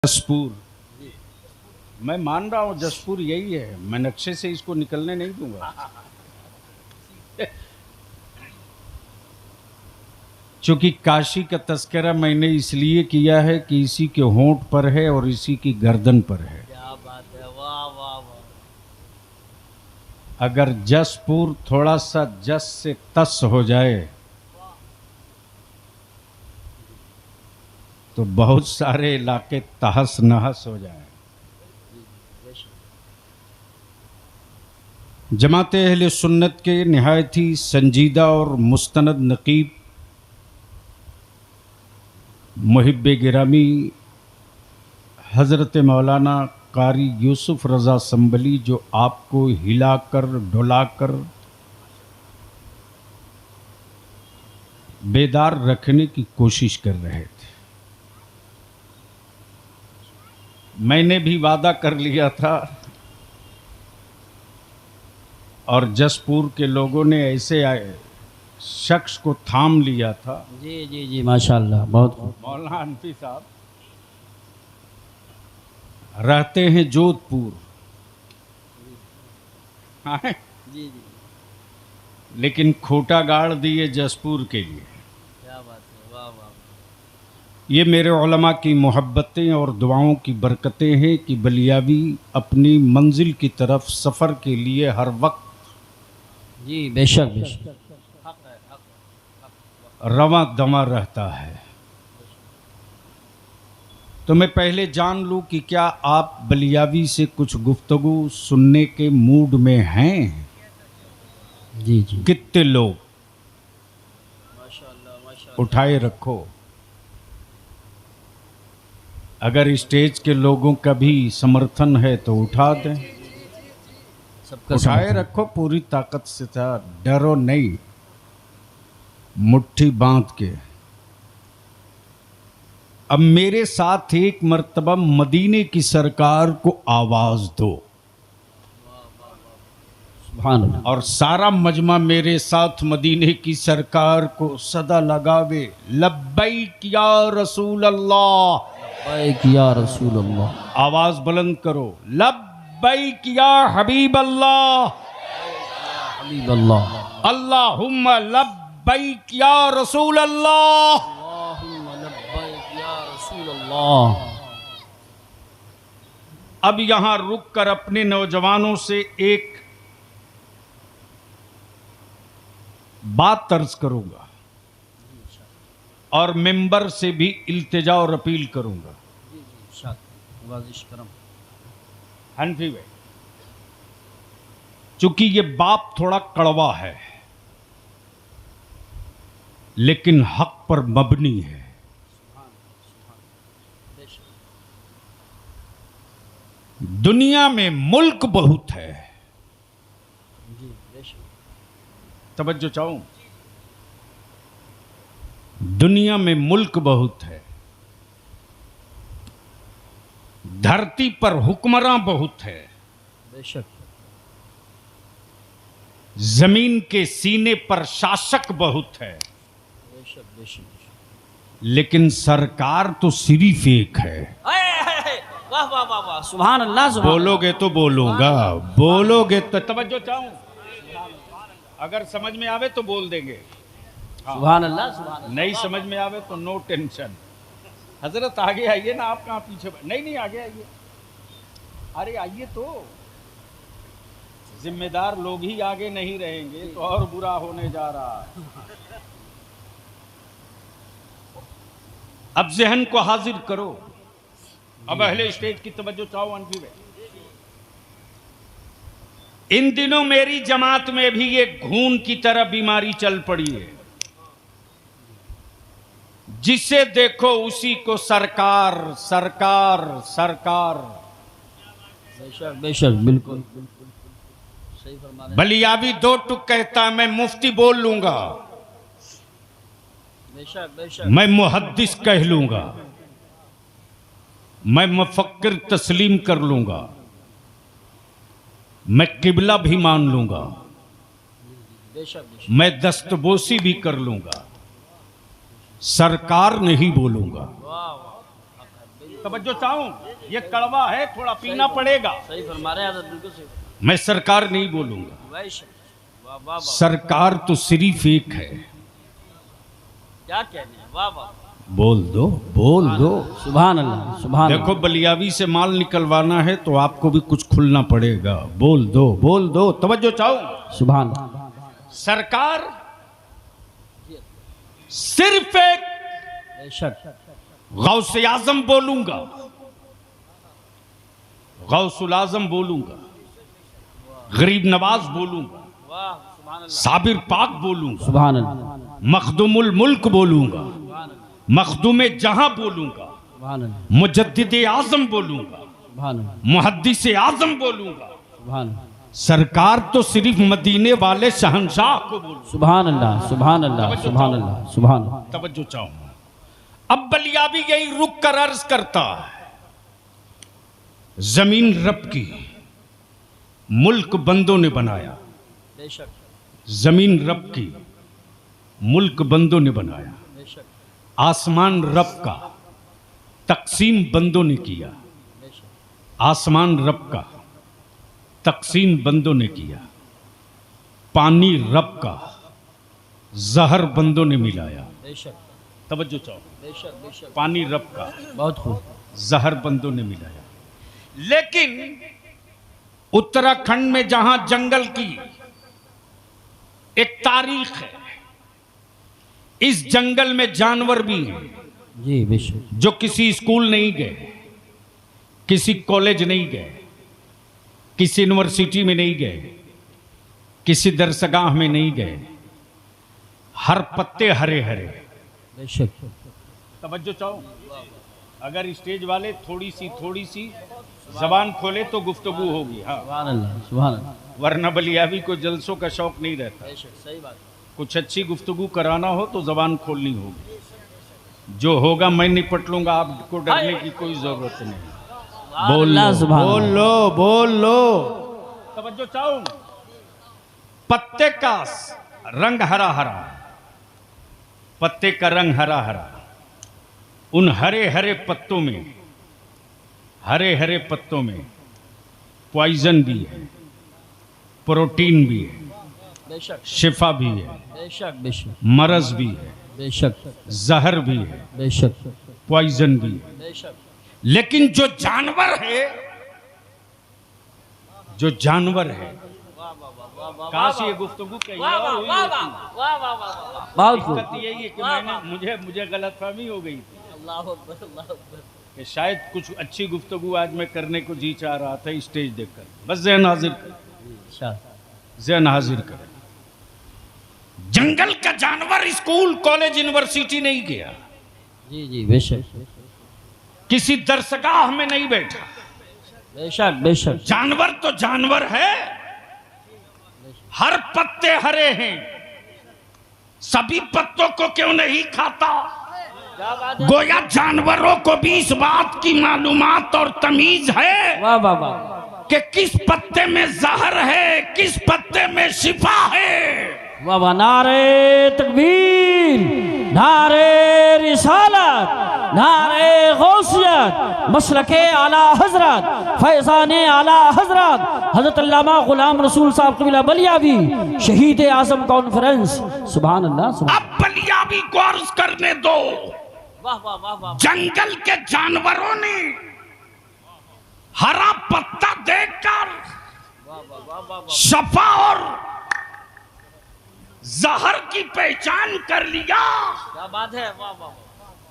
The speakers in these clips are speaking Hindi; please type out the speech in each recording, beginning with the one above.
जसपुर, मैं मान रहा हूँ जसपुर यही है, मैं नक्शे से इसको निकलने नहीं दूंगा। क्योंकि काशी का तस्करा मैंने इसलिए किया है कि इसी के होंठ पर है और इसी की गर्दन पर है। क्या बात है, वाह वाह वाह। अगर जसपुर थोड़ा सा जस से तस हो जाए तो बहुत सारे इलाके तहस नहस हो जाए। जमाते अहले सुन्नत के निहायत ही संजीदा और मुस्तनद नकीब मुहिब्बे गिरामी हज़रत मौलाना कारी यूसुफ रज़ा संभली, जो आपको हिलाकर डुलाकर बेदार रखने की कोशिश कर रहे थे। मैंने भी वादा कर लिया था और जसपुर के लोगों ने ऐसे शख्स को थाम लिया था। जी जी जी, माशाल्लाह, बहुत मौलाना हनफी साहब रहते हैं जोधपुर, हाँ, जी जी, लेकिन खोटा गाड़ दिए जसपुर के लिए। क्या बात है, वाह वाह। ये मेरे उलमा की मोहब्बतें और दुआओं की बरकतें हैं कि बलियावी अपनी मंजिल की तरफ सफ़र के लिए हर वक्त जी बेशक बेशक, रवां दवा रहता है। तो मैं पहले जान लूं कि क्या आप बलियावी से कुछ गुफ्तगू सुनने के मूड में हैं? जी जी, कितने लोग? माशाल्लाह माशाल्लाह। उठाए रखो। अगर स्टेज के लोगों का भी समर्थन है तो उठा दें, सबका उठाए समर्थन। रखो पूरी ताकत से था, डरो नहीं, मुट्ठी बांध के। अब मेरे साथ एक मर्तबा मदीने की सरकार को आवाज दो, सुभान अल्लाह। और सारा मजमा मेरे साथ मदीने की सरकार को सदा लगावे, लब्बैक या रसूल अल्लाह। लब्बैक या रसूल अल्लाह। आवाज बुलंद करो, लब्बैक या हबीब अल्लाह, हबीब अल्लाह। अल्लाहुम्मा लब्बैक या रसूल अल्लाह। अल्लाहुम्मा लब्बैक या रसूल अल्लाह। अब यहां रुक कर अपने नौजवानों से एक बात अर्ज करूंगा और मिंबर से भी इल्तिजा और अपील करूंगा। वाजिश करम। हनफी भाई, चूंकि ये बाप थोड़ा कड़वा है लेकिन हक पर मबनी है। दुनिया में मुल्क बहुत है, जी बेशक। तवज्जो चाहूं, दुनिया में मुल्क बहुत है, धरती पर हुक्मरां बहुत है, बेशक जमीन के सीने पर शासक बहुत है, बेशक बेशक। लेकिन सरकार तो सिर्फ एक है। वाह वाह वाह वाह, सुभान अल्लाह सुभान। बोलोगे तो बोलूंगा, बोलोगे तो, तवज्जो चाहूं, अगर समझ में आवे तो बोल देंगे, सुभान अल्लाह सुभान अल्लाह। नहीं समझ में आवे तो नो टेंशन। हजरत आगे आइए ना, आप कहाँ पीछे? नहीं नहीं, आगे आइए, अरे आइए तो, जिम्मेदार लोग ही आगे नहीं रहेंगे तो और बुरा होने जा रहा है। अब जहन को हाजिर करो, अब अहले स्टेज की तवज्जो चाहो। अनफी भाई, इन दिनों मेरी जमात में भी एक घून की तरह बीमारी चल पड़ी है, जिसे देखो उसी को सरकार सरकार सरकार। बेशक बेशक, बिल्कुल सही फरमा रहे हैं। बलियावी दो टुक कहता है, मैं मुफ्ती बोल लूंगा, बेशक बेशक। मैं मुहद्दिस कह लूंगा, मैं मुफक्किर तस्लीम कर लूंगा, मैं किबला भी मान लूंगा, बेशक बेशक। मैं दस्तबोसी भी कर लूंगा, सरकार नहीं बोलूंगा। वाह वाह, तवज्जो चाहूं, ये कड़वा है, थोड़ा पीना पड़ेगा। सही फरमा रहे हैं हज़रत, बिल्कुल सही। मैं सरकार नहीं बोलूंगा, वैश वाह वाह वाह, सरकार तो सिर्फ एक है। क्या कहने हैं, वाह वाह, बोल दो, बोल दो। सुभान अल्लाह, सुभान देखो बलियावी से माल निकलवाना है तो आपको भी कुछ खुलना पड़ेगा। बोल दो, बोल दो। तवज्जो चाहो, अल्लाह, सुभान सरकार सिर्फ एक बेशक, गौसे आजम बोलूंगा, गौसुल आजम बोलूंगा, गरीब नवाज बोलूंगा, वाह सुभान अल्लाह, साबिर पाक बोलूंगा, सुभान अल्लाह, मखदुमुल मुल्क बोलूंगा, सुभान अल्लाह, मखदुम जहां बोलूंगा, सुभान अल्लाह, मुजद्दिद आजम बोलूंगा, सुभान अल्लाह, मुहद्दिस आजम बोलूंगा। सुभान अल्लाह, सरकार तो सिर्फ मदीने वाले शहंशाह को बोलूंगा। सुभान अल्लाह, सुभान अल्लाह, सुभान अल्लाह, सुभान अल्लाह, तवज्जो चाहूं। अब बलियाबी यही रुक कर अर्ज करता है, जमीन रब की, मुल्क बंदों ने बनाया। बेशक, जमीन रब की, मुल्क बंदों ने बनाया। बेशक, आसमान रब का, तकसीम बंदों ने किया। बेशक, आसमान रब का, तकसीम बंदों ने किया। पानी रब का, जहर बंदों ने मिलाया। बेशक, तवज्जो चाहो, बेशक, बेशक, पानी रब का, बहुत खूब, जहर बंदों ने मिलाया। लेकिन उत्तराखंड में जहां जंगल की एक तारीख है, इस जंगल में जानवर भी हैं जी बेशक, जो किसी स्कूल नहीं गए, किसी कॉलेज नहीं गए, किसी यूनिवर्सिटी में नहीं गए, किसी दरसगाह में नहीं गए। हर पत्ते हरे हरे। बेशक, तवज्जो चाहो, अगर स्टेज वाले थोड़ी सी जबान खोले तो गुफ्तगू होगी। हाँ, सुभान अल्लाह, सुभान अल्लाह, वरना बलियावी को जलसों का शौक नहीं रहता। बेशक, सही बात, कुछ अच्छी गुफ्तगू कराना हो तो जबान खोलनी होगी। जो होगा मैं निपट लूंगा, आपको डरने की कोई जरूरत नहीं। बोल लो, सुभान बोल अल्लाह, लो, बोल लो। तवज्जो चाहो, पत्ते का रंग हरा हरा, पत्ते का रंग हरा हरा। उन हरे हरे पत्तों में, हरे हरे पत्तों में पॉइजन भी है, प्रोटीन भी है, बेशक, शिफा भी है, बेशक, बेशक, मरज भी है, बेशक, जहर भी है, बेशक, पॉइजन भी है। बेशक, लेकिन जो जानवर है, जो जानवर है, वाह वाह वाह वाह वाह, काश ये गुफ्तगू कहीं वाह और वाह हुई वाह होती। वाह वाह वाह, बहुत खूब, दिक्कत यही है कि वाह, मैंने मुझे गलतफहमी हो गई थी अल्लाह अकबर, अल्लाह अकबर, कि शायद कुछ अच्छी गुफ्तगू आज मैं करने को जी चाह रहा था स्टेज देखकर। बस ज़हन हाजिर कर, शाह, ज़हन हाजिर कर। जंगल का जानवर स्कूल कॉलेज यूनिवर्सिटी नहीं गया, जी जी, बेशक, किसी दरसगाह में नहीं बैठा। बेशक, बेशक, जानवर तो जानवर है, हर पत्ते हरे हैं, सभी पत्तों को क्यों नहीं खाता? क्या बात है, गोया जानवरों को भी इस बात की मालूमात और तमीज है वाह वाह वाह, कि किस पत्ते में जहर है, किस पत्ते में शिफा है। वाह वाह, नारे तकबीर, नारे रिसालत, नारे गौसियत, मसलके आला हजरत, फैज़ाने आला हजरत हजरत अल्लामा गुलाम रसूल साहब कबीला बलियावी, शहीद आजम कॉन्फ्रेंस। सुभान अल्लाह, सुभान, अब बलियावी को अर्ज करने दो। वाह वाह वाह वाह, जंगल के जानवरों ने हरा पत्ता देखकर वाह वाह वाह वाह, शफा और जहर की पहचान कर लिया। क्या बात है, वाह वाह,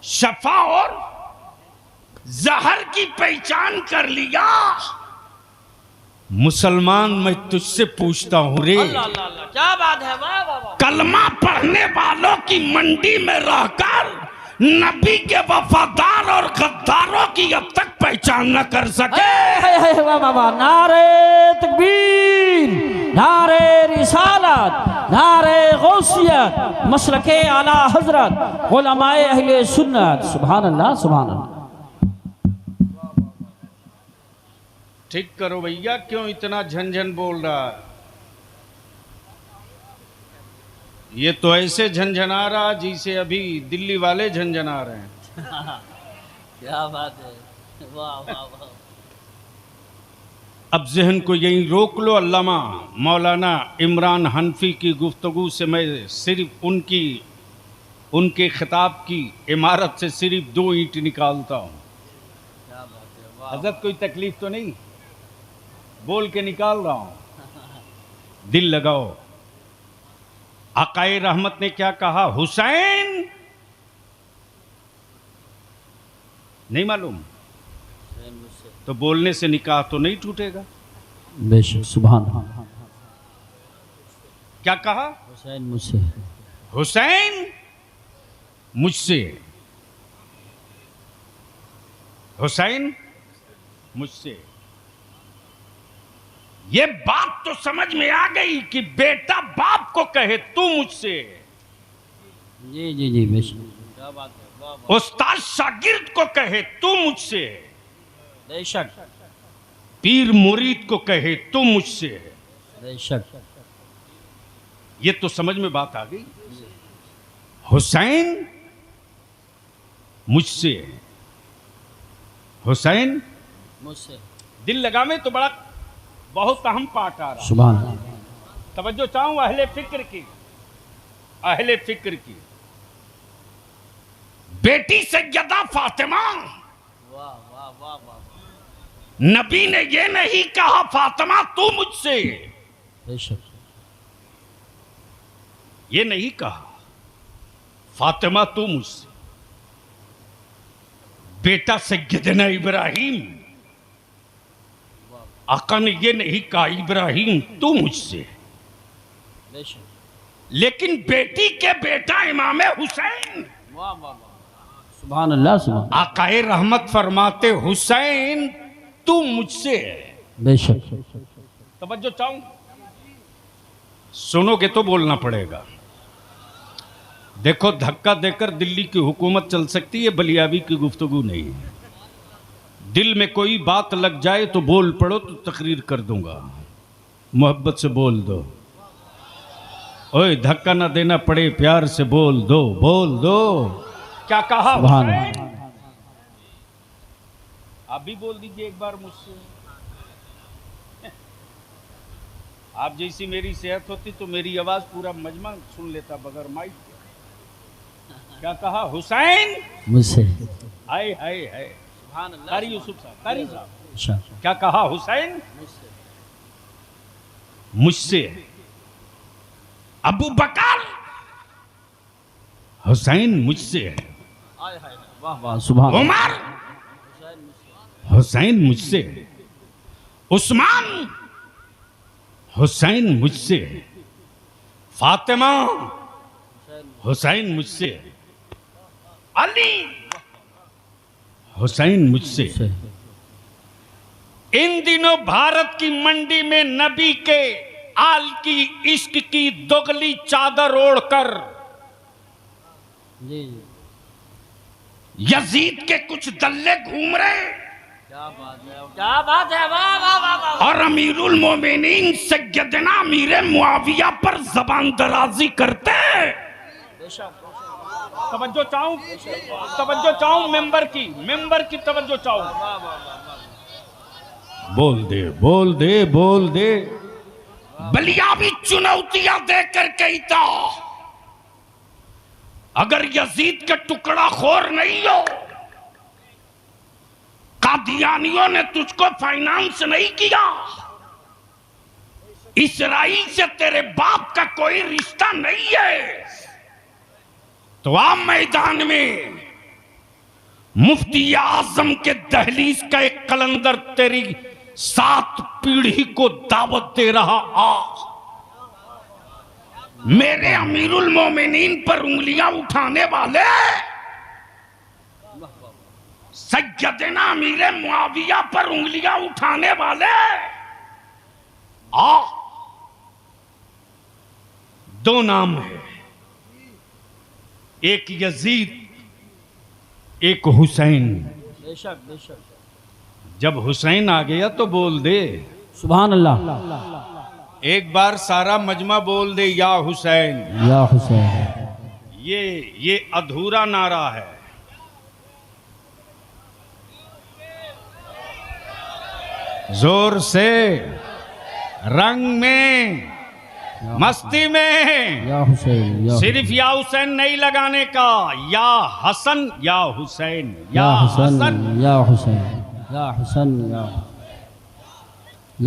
शफा और जहर की पहचान कर लिया। मुसलमान मैं तुझसे पूछता हूं रे, अल्लाह अल्लाह अल्लाह, क्या बात है, वाह वाह वाह, कलमा पढ़ने वालों की मंडी में रहकर नबी के वफादार और गद्दारों की अब तक पहचान न कर सके। वाह वाह वाह, नारे तकबीर, नारे रिसालत, नारे गौसियत, मसलके आला हजरत, उलमाए अहले सुन्नत। सुभान अल्लाह, सुभान अल्लाह, ठीक करो भैया, क्यों इतना झंझन बोल रहा है? ये तो ऐसे झंझना रहा जैसे अभी दिल्ली वाले झंझना रहे हैं। क्या बात है, वाह वाह वाह। अब जहन को यहीं रोक लो। अल्लामा मौलाना इमरान हनफी की गुफ्तगू से मैं सिर्फ उनके खिताब की इमारत से सिर्फ 2 ईंट निकालता हूँ। क्या बात है, वाह। हजरत कोई तकलीफ तो नहीं, बोल के निकाल रहा हूँ। दिल लगाओ। आकाए रहमत ने क्या कहा? हुसैन नहीं मालूम हुसैन मुझसे। तो बोलने से निकाह तो नहीं टूटेगा। बेशक, सुभान अल्लाह। क्या कहा? हुसैन मुझसे। हुसैन मुझसे, हुसैन मुझसे। ये बात तो समझ में आ गई कि बेटा बाप को कहे तू मुझसे, जी जी जी, बेशक। क्या बात है, वाह वाह। उस्ताद शागिर्द को कहे तू मुझसे, बेशक पीर मुरीद को कहे तू मुझसे। बेशक। ये तो समझ में बात आ गई। हुसैन मुझसे, हुसैन मुझसे। दिल लगावे तो बड़ा बहुत अहम पार्ट आ रहा। सुभान अल्लाह। तवज्जो चाहूं अहले फिक्र की, अहले फिक्र की। बेटी सैयदा फातिमा, वाह वाह वाह वाह। नबी ने ये नहीं कहा फातिमा तू मुझसे, बेशक। ये नहीं कहा फातिमा तू मुझसे। बेटा सैयदना इब्राहिम, आका ने ये नहीं कहा इब्राहिम तू मुझसे। बेशक। लेकिन बेटी के बेटा इमाम हुसैन, वाह वाह वाह। सुभान अल्लाह, सुभान। आकाए रहमत फरमाते हुसैन तू मुझसे है। बेशक। तवज्जो चाहूं, सुनोगे तो बोलना पड़ेगा। देखो धक्का देकर दिल्ली की हुकूमत चल सकती है, बलियाबी की गुफ्तगू नहीं है। दिल में कोई बात लग जाए तो बोल पड़ो तो तकरीर कर दूंगा। मोहब्बत से बोल दो। ओए धक्का ना देना पड़े, प्यार से बोल दो, बोल दो। क्या कहा हुसैन? आप भी बोल दीजिए एक बार मुझसे। आप जैसी मेरी सेहत होती तो मेरी आवाज पूरा मजमा सुन लेता बगैर माइक के। क्या कहा हुसैन मुझसे। हाय हाय हाय। सुभान अल्लाह। कारी यूसुफ साहब, कारी साहब, अच्छा। क्या कहा हुसैन मुझसे। मुझसे। अबू बकर, हुसैन मुझसे है। हाय हाय, वाह वाह। सुभान अल्लाह। उमर, हुसैन मुझसे। हुसैन मुझसे है। उस्मान, हुसैन मुझसे है। फातिमा, हुसैन मुझसे है। अली, हुसैन मुझसे है। इन दिनों भारत की मंडी में नबी के आल की इश्क की दोगली चादर ओढ़कर जी। यजीद के कुछ दल्ले घूम रहे, क्या बात है, क्या बात है, वाह वाह वाह वाह। और अमीरुल मोमिनीन सैयदना अमीर मुआविया पर जबान दराजी करते। तवज्जो चाहूं मेंबर की तवज्जो चाहूं। बोल दे, बोल दे, बोल दे। बलियाबी चुनौतियां देकर कहता, अगर यजीद के टुकड़ा खोर नहीं हो, कादियानियों ने तुझको फाइनेंस नहीं किया, इसराइल से तेरे बाप का कोई रिश्ता नहीं है, तो आप मैदान में मुफ्ती आजम के दहलीज का एक कलंदर तेरी 7 पीढ़ी को दावत दे रहा। आ मेरे अमीरुल मोमिनीन पर उंगलियां उठाने वाले, सैयदना अमीर मुआविया पर उंगलियां उठाने वाले, आ 2 नाम है, एक यजीद, एक हुसैन। बेशक बेशक। जब हुसैन आ गया तो बोल दे सुभान अल्लाह। एक बार सारा मजमा बोल दे या हुसैन। या हुसैन। ये अधूरा नारा है। जोर से, रंग में, मस्ती में। या हुसैन या सिर्फ या हुसैन नहीं लगाने का, या हसन या हुसैन, या हसन। हुसैन या हुसैन या हुसैन या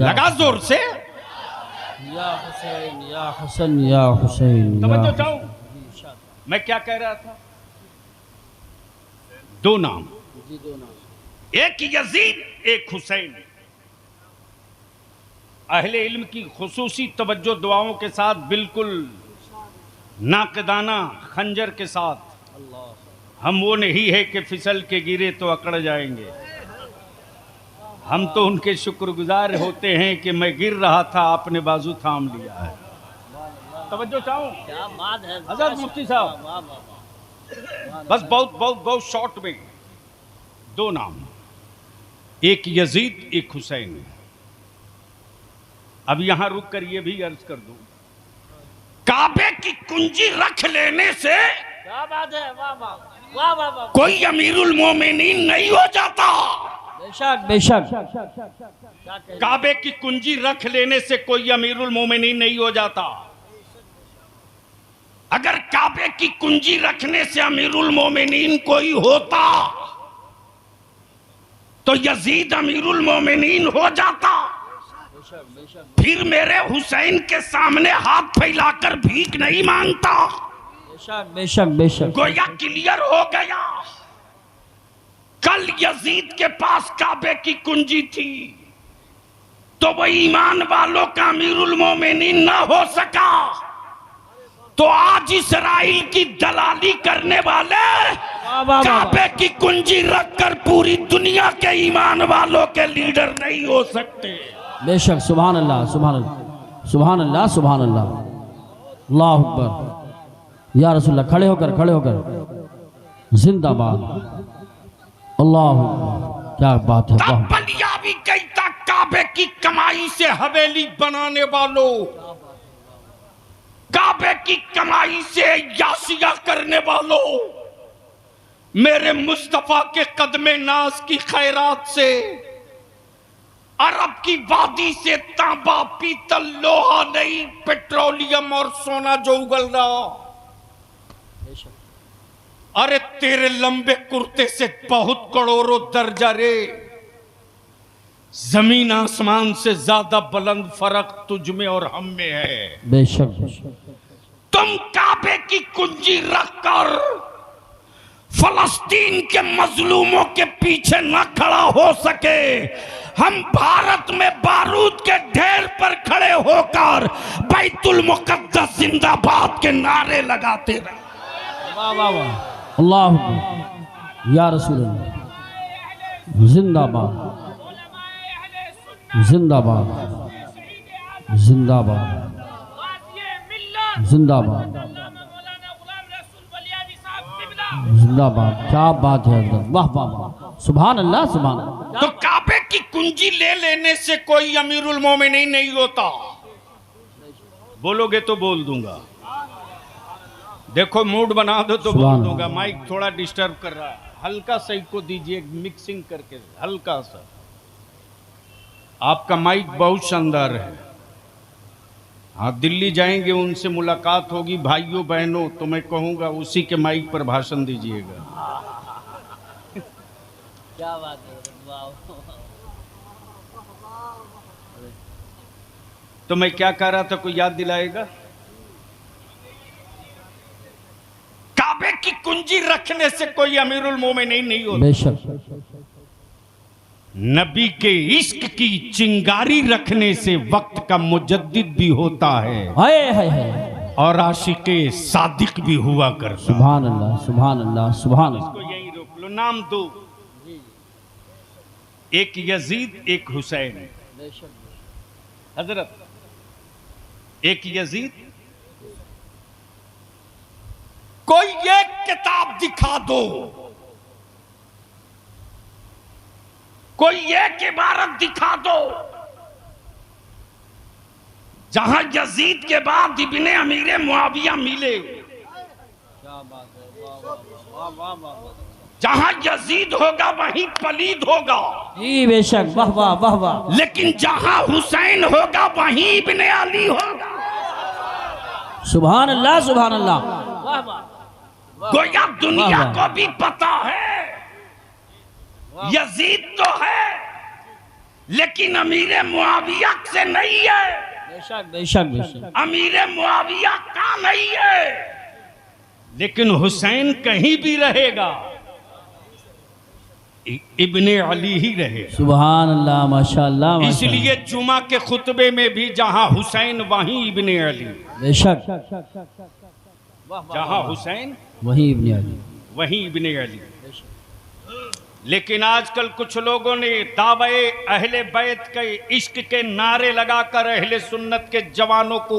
लगा जोर से। या हुसैन या हुसैन या हुसैन। तवज्जो चाहूं, मैं क्या कह रहा था? दो नाम, एक यजीद, एक हुसैन। अहले इल्म की खुसूसी तवज्जो दुआओं के साथ, बिल्कुल नाकदाना खंजर के साथ। हम वो नहीं है कि फिसल के गिरे तो अकड़ जाएंगे। हम तो उनके शुक्रगुजार होते हैं कि मैं गिर रहा था, आपने बाजू थाम लिया है। तवज्जो चाहूं, क्या बात है हजरत मुफ्ती साहब, बस बहुत बहुत बहुत शॉर्ट में दो नाम, एक यजीद, एक हुसैन। अब यहां रुक कर ये भी अर्ज कर दूं, काबे की कुंजी रख लेने से क्या बात है, वाह वाह वाह वाह वाह। कोई अमीरुल मोमिनीन नहीं हो जाता। बेशक बेशक। काबे की कुंजी रख लेने से कोई अमीरुल मोमिनीन नहीं हो जाता। अगर काबे की कुंजी रखने से अमीरुल मोमिनीन कोई होता तो यजीद अमीरुल मोमिनीन हो जाता। फिर मेरे हुसैन के सामने हाथ फैलाकर भीख नहीं मांगता। बेशक बेशक बेशक। गोया क्लियर हो गया। कल यजीद के पास काबे की कुंजी थी तो वो ईमान वालों का अमीरुल मोमिनीन ना हो सका, तो आज इसराइल की दलाली करने वाले काबे की कुंजी रखकर पूरी दुनिया के ईमान वालों के लीडर नहीं हो सकते। बेशक। सुभान अल्लाह सुभान अल्लाह सुभान अल्लाह सुभान अल्लाह। अल्लाह अकबर। या रसूलल्लाह, खड़े होकर जिंदाबाद। अल्लाह, क्या बात है। बलिया भी कहता, काबे की कमाई से हवेली बनाने वालों, काबे की कमाई से यासिया करने वालों, मेरे मुस्तफा के कदमे नाज की खैरात से अरब की वादी से तांबा, पीतल, लोहा नहीं, पेट्रोलियम और सोना जो उगल रहा। अरे तेरे लंबे कुर्ते से बहुत करोड़ों दर्जा रे, जमीन आसमान से ज्यादा बुलंद फर्क तुझ में और हम में है। बेशक। तुम काबे की कुंजी रखकर फलस्तीन के मजलूमों के पीछे न खड़ा हो सके, हम भारत में बारूद के ढेर पर खड़े होकर बैतुल मुकद्दस जिंदाबाद के नारे लगाते रहे। वाह वाह वाह। अल्लाह अकबर। या रसूलल्लाह, जिंदाबाद जिंदाबाद जिंदाबाद जिंदाबाद जिंदाबाद। क्या बात है हजरत, वाह वाह वाह। सुभान अल्लाह सुभान अल्लाह। तो काबे की कुंजी ले लेने से कोई अमीरुल मोमिनीन नहीं होता। बोलोगे तो बोल दूंगा, देखो मूड बना दो तो बोल दूंगा। माइक थोड़ा डिस्टर्ब कर रहा है, हल्का सा को दीजिए मिक्सिंग करके, हल्का सा। आपका माइक बहुत शानदार है। हाँ, दिल्ली जाएंगे, उनसे मुलाकात होगी भाइयों बहनों, तो मैं कहूंगा उसी के माइक पर भाषण दीजिएगा। क्या बात है। तो मैं क्या कह रहा था, कोई याद दिलाएगा? काबे की कुंजी रखने से कोई अमीरुल मोमिनीन नहीं होता। बेशक। नबी के इश्क की चिंगारी रखने से वक्त का मुजद्दिद भी होता है, हाय हाय हाय। और आशिके सादिक भी हुआ करता। सुभान अल्लाह सुभान अल्लाह सुभान अल्लाह। इसको यहीं रोक लो। नाम दो, एक यजीद, एक हुसैन। हजरत, एक यजीद, कोई एक किताब दिखा दो, कोई एक इबारत दिखा दो जहां यजीद के बाद इब्ने अमीर मुआविया मिले। क्या बात है, वाह वाह वाह वाह वाह। जहां यजीद होगा वहीं पलीद होगा, जी बेशक, वाह वाह वाह वाह। लेकिन जहां हुसैन होगा वहीं इब्ने अली होगा। सुभान अल्लाह सुभान अल्लाह, वाह वाह। गोया दुनिया वाह, वाह। को भी पता है यजीद तो है लेकिन अमीर मुआविया से नहीं है, बेशक बेशक बेशक, अमीर मुआविया का नहीं है, लेकिन हुसैन कहीं भी रहेगा, इब्ने अली ही रहेगा। सुभान अल्लाह, माशाअल्लाह माशाअल्लाह। इसलिए जुमा के खुतबे में भी जहां हुसैन वहीं इब्ने अली, बेशक, जहां हुसैन वही इब्ने अली। वहीं इब्ने अली। लेकिन आजकल कुछ लोगों ने दावे अहले बैत के इश्क के नारे लगाकर अहले सुन्नत के जवानों को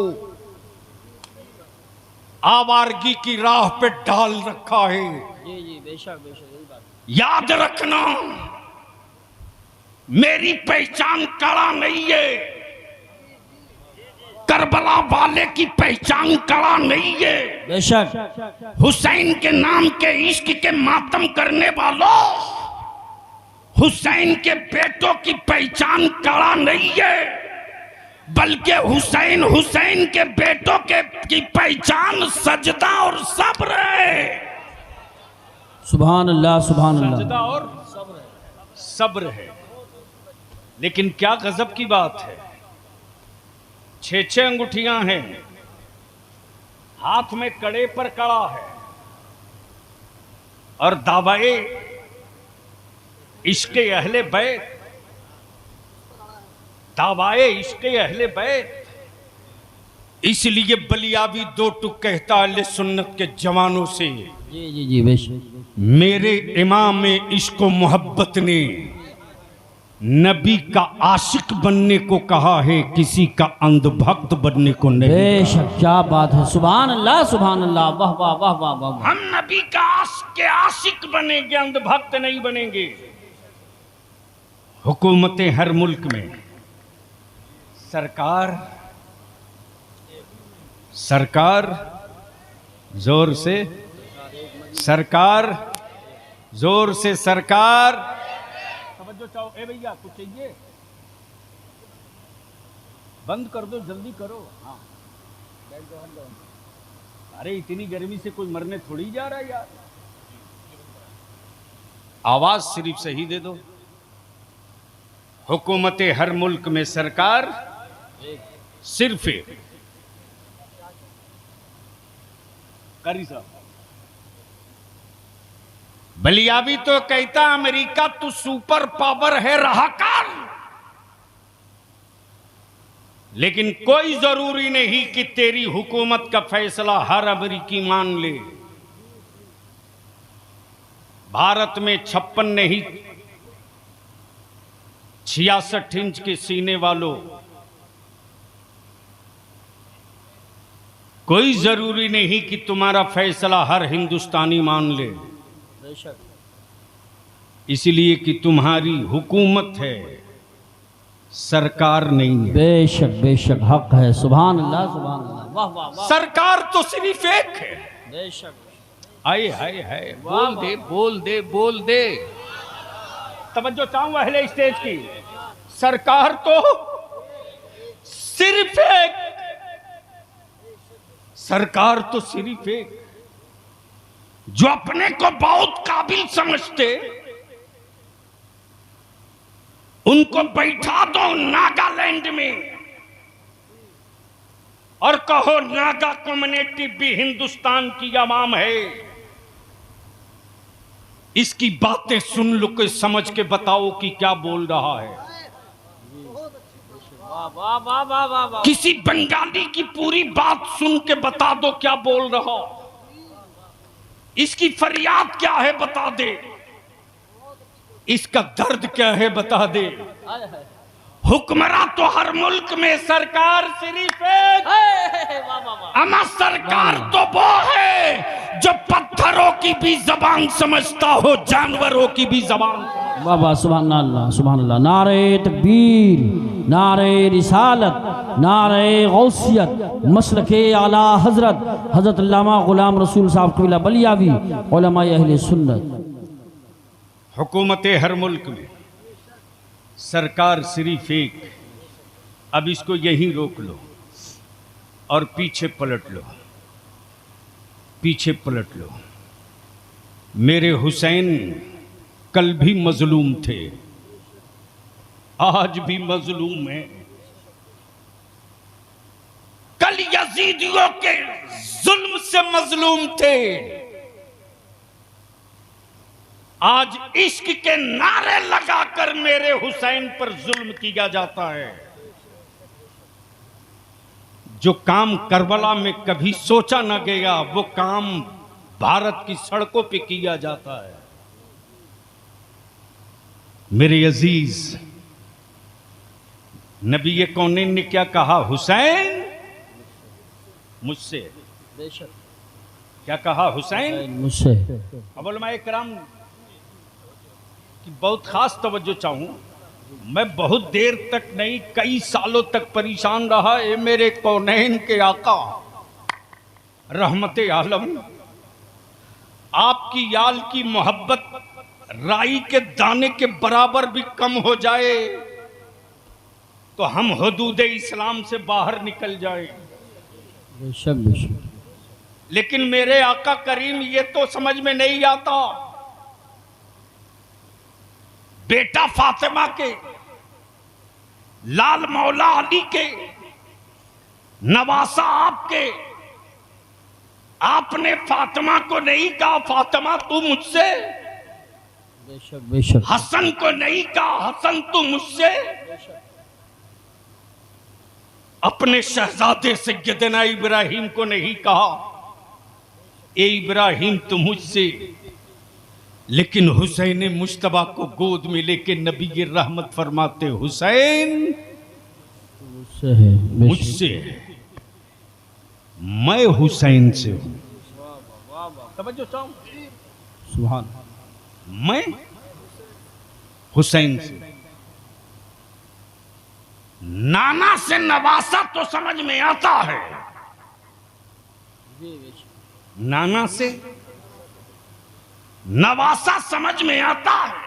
आवारगी की राह पे डाल रखा है। जी जी बेशक बेशक, यही बात। याद रखना, मेरी पहचान कड़ा नहीं है, करबला वाले की पहचान कड़ा नहीं है। बेशक, हुसैन के नाम के इश्क के मातम करने वालों, हुसैन के बेटों की पहचान कड़ा नहीं है, बल्कि हुसैन हुसैन के बेटों की पहचान सजदा और सब्र है। सुभान अल्लाह सुभान सजदा अल्लाह। और सब्र है। लेकिन क्या गजब की बात है, 6 अंगूठियां हैं, हाथ में कड़े पर कड़ा है और दावाए इश्के अहले बैत, दावाए इश्के अहले बैत। इसलिए बलियाबी दो टुक कहता अहले सुन्नत के जवानों से, जी जी जी बेशक, मेरे इमाम इश्क व मोहब्बत ने नबी का आशिक बनने को कहा है, किसी का अंधभक्त बनने को नहीं। बेशक, क्या बात है। सुभान अल्लाह सुभान अल्लाह, वाह वाह वाह वाह वाह। हम नबी का आशिक के आशिक बनेंगे, अंधभक्त नहीं बनेंगे। हुकूमतें हर मुल्क में सरकार जोर से सरकार जोर से सरकार, समझो चाहो ए भैया कुछ चाहिए बंद कर दो, जल्दी करो। हाँ अरे इतनी गर्मी से कोई मरने थोड़ी जा रहा है यार, आवाज सिर्फ सही दे दो। हुकूमतें हर मुल्क में सरकार सिर्फ एक। करी साहब बलियाबी तो कहता अमेरिका तू सुपर पावर है रहा कर, लेकिन कोई जरूरी नहीं कि तेरी हुकूमत का फैसला हर अमेरिकी मान ले। भारत में 56 नहीं 66 इंच के सीने वालों, कोई जरूरी नहीं कि तुम्हारा फैसला हर हिंदुस्तानी मान ले, इसलिए कि तुम्हारी हुकूमत है, सरकार नहीं है। बेशक बेशक, हक है। सुभान अल्लाह सुभान अल्लाह, वाह वाह वाह। सरकार तो सिर्फ एक है। बेशक, हाय हाय हाय, बोल दे बोल दे बोल दे। तवज्जो चाहूं अहले स्टेज की, सरकार तो सिर्फ एक, सरकार तो सिर्फ एक। जो अपने को बहुत काबिल समझते उनको बैठा दो नागालैंड में और कहो नागा कम्युनिटी भी हिंदुस्तान की आवाम है, इसकी बातें सुन लो के समझ के बताओ कि क्या बोल रहा है। वाह वाह वाह वाह वाह। किसी बंगाली की पूरी बात सुन के बता दो क्या बोल रहा, इसकी फरियाद क्या है बता दे, इसका दर्द क्या है बता दे। हुक्मरान तो हर मुल्क में, सरकार सिर्फ एक। अमा सरकार तो वो है जो पत्थरों की भी जबान समझता हो, जानवरों की भी जबान। वाह वाह, सुभान अल्लाह सुभान अल्लाह। नारे तकबीर, नारे रिसालत, नारे गौसियत, मसलके आला हजरत हजरत अल्लामा गुलाम रसूल साहब कबीला बलियावी, उलमा अहले सुन्नत। हुकूमत हर मुल्क में सरकार सिर्फ एक, अब इसको यहीं रोक लो और पीछे पलट लो, पीछे पलट लो। मेरे हुसैन कल भी मजलूम थे, आज भी मजलूम है। कल यजीदियों के जुल्म से मजलूम थे, आज इश्क के नारे लगाकर मेरे हुसैन पर जुल्म किया जाता है। जो काम करबला में कभी सोचा न गया, वो काम भारत की सड़कों पे किया जाता है। मेरे अजीज, नबी कौनैन ने क्या कहा? हुसैन मुझसे। बेशक। क्या कहा? हुसैन मुझसे। अब उलमाए किराम की बहुत खास तवज्जो चाहूं। मैं बहुत देर तक नहीं, कई सालों तक परेशान रहा। ए मेरे कौनैन के आका रहमते आलम, आपकी याल की मोहब्बत राई के दाने के बराबर भी कम हो जाए तो हम हुदूद इस्लाम से बाहर निकल जाए। बेशक बेशक। लेकिन मेरे आका करीम ये तो समझ में नहीं आता। बेटा फातिमा के, लाल मौला अली के, नवासा आपके, आपने फातिमा को नहीं कहा फातिमा तू मुझसे। बेशक बेशक। हसन को नहीं कहा हसन तू मुझसे। अपने शहजादे सैयदना इब्राहिम को नहीं कहा ए इब्राहिम तू मुझसे। लेकिन हुसैन मुश्तबा को गोद में लेके नबी रहमत फरमाते, हुसैन मुझसे है, मुझसे है, मैं हुसैन से हूं। तवज्जो चाहो, सुभान। मैं हुसैन से। नाना से नवासा तो समझ में आता है, नाना से नवासा समझ में आता है,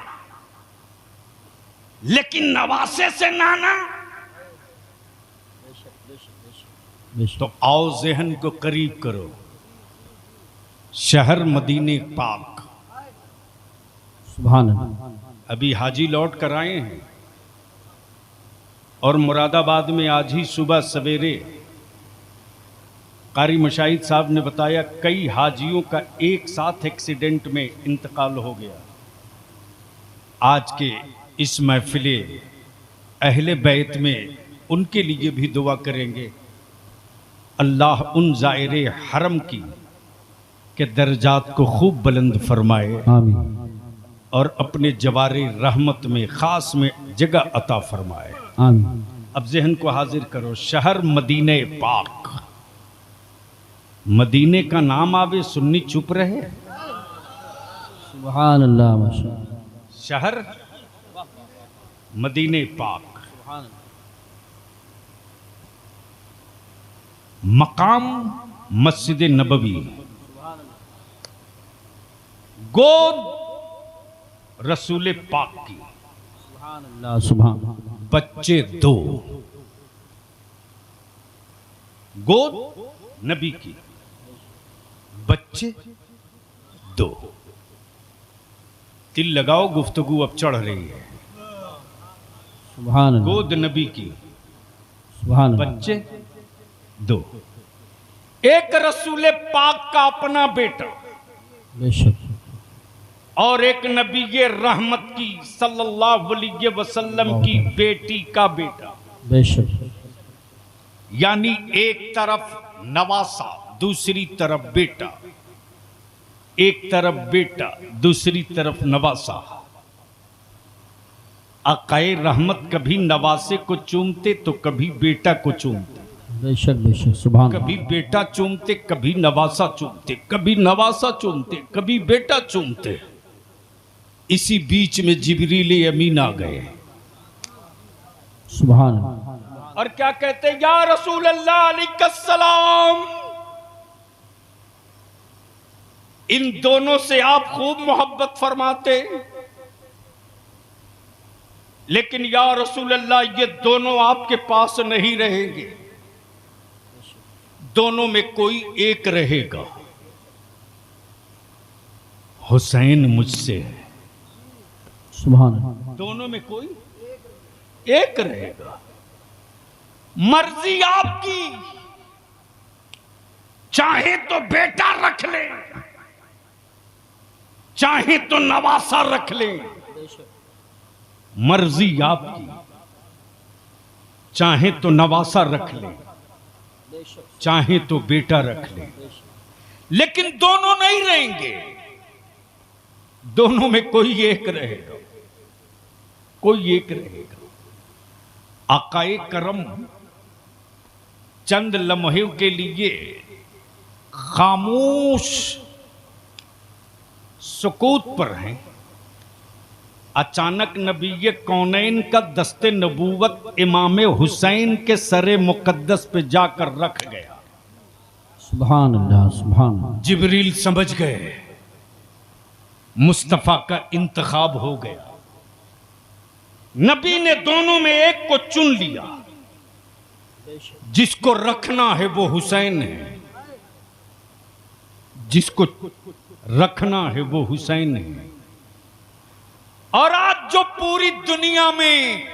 लेकिन नवासे से नाना। तो आओ जहन को करीब करो। शहर मदीने पाक, सुभान। अभी हाजी लौट कर आए हैं और मुरादाबाद में आज ही सुबह सवेरे कारी मुशाहिद साहब ने बताया कई हाजियों का एक साथ एक्सीडेंट में इंतकाल हो गया। आज के इस महफिले अहले बैत में उनके लिए भी दुआ करेंगे। अल्लाह उन ज़ायरे हरम की के दर्जात को खूब बुलंद फरमाए, आमीन। और अपने जवारे रहमत में ख़ास में जगह अता फरमाए, आमीन। अब जहन को हाजिर करो। शहर मदीने पाक, मदीने का नाम आवे सुन्नी चुप रहे। सुभान अल्लाह माशाअल्लाह। शहर मदीने पाक, मकाम मस्जिद नबवी, गोद रसूल पाक की, सुभान अल्लाह सुभान। बच्चे दो, गोद नबी की, बच्चे दो। तिल लगाओ, गुफ्तगू अब चढ़ रही है। सुभान अल्लाह। गोद नबी की, सुभान अल्लाह। बच्चे दो। एक रसूल पाक का अपना बेटा बेशक। और एक नबी रहमत की सल्लल्लाहु अलैहि वसल्लम की बेटी का बेटा। बेशक। यानी एक तरफ नवासा, दूसरी तरफ बेटा, एक तरफ बेटा, दूसरी तरफ नवासा। आकाए रहमत कभी नवासे को चूमते तो कभी बेटा को चूमते, बेशक बेशक। सुभान। कभी बेटा चूमते, कभी नवासा चूमते, कभी नवासा चूमते, कभी बेटा चूमते। इसी बीच में जिब्रील अमीन आ गए। सुभान। और क्या कहते, या रसूल अल्लाह अलैहिस्सलाम, इन दोनों से आप खूब मोहब्बत फरमाते, लेकिन या रसूल अल्लाह, ये दोनों आपके पास नहीं रहेंगे, दोनों में कोई एक रहेगा। हुसैन मुझसे है, सुभान अल्लाह। दोनों में कोई एक रहेगा। मर्जी आपकी, चाहे तो बेटा रख ले, चाहे तो नवासा रख ले, मर्जी आपकी, चाहे तो नवासा रख ले, चाहे तो बेटा रख ले, लेकिन दोनों नहीं रहेंगे, दोनों में कोई एक रहेगा, कोई एक रहेगा। आकाए करम चंद लम्हे के लिए खामोश सुकूत पर हैं। अचानक नबी कौनैन का दस्ते नबूवत इमाम हुसैन के सरे मुकद्दस पे जाकर रख गया। सुभान अल्लाह, सुभान अल्लाह। जिब्रील समझ गए मुस्तफा का इंतखाब हो गया। नबी ने दोनों में एक को चुन लिया, जिसको रखना है वो हुसैन है, जिसको रखना है वो हुसैन है। और आज जो पूरी दुनिया में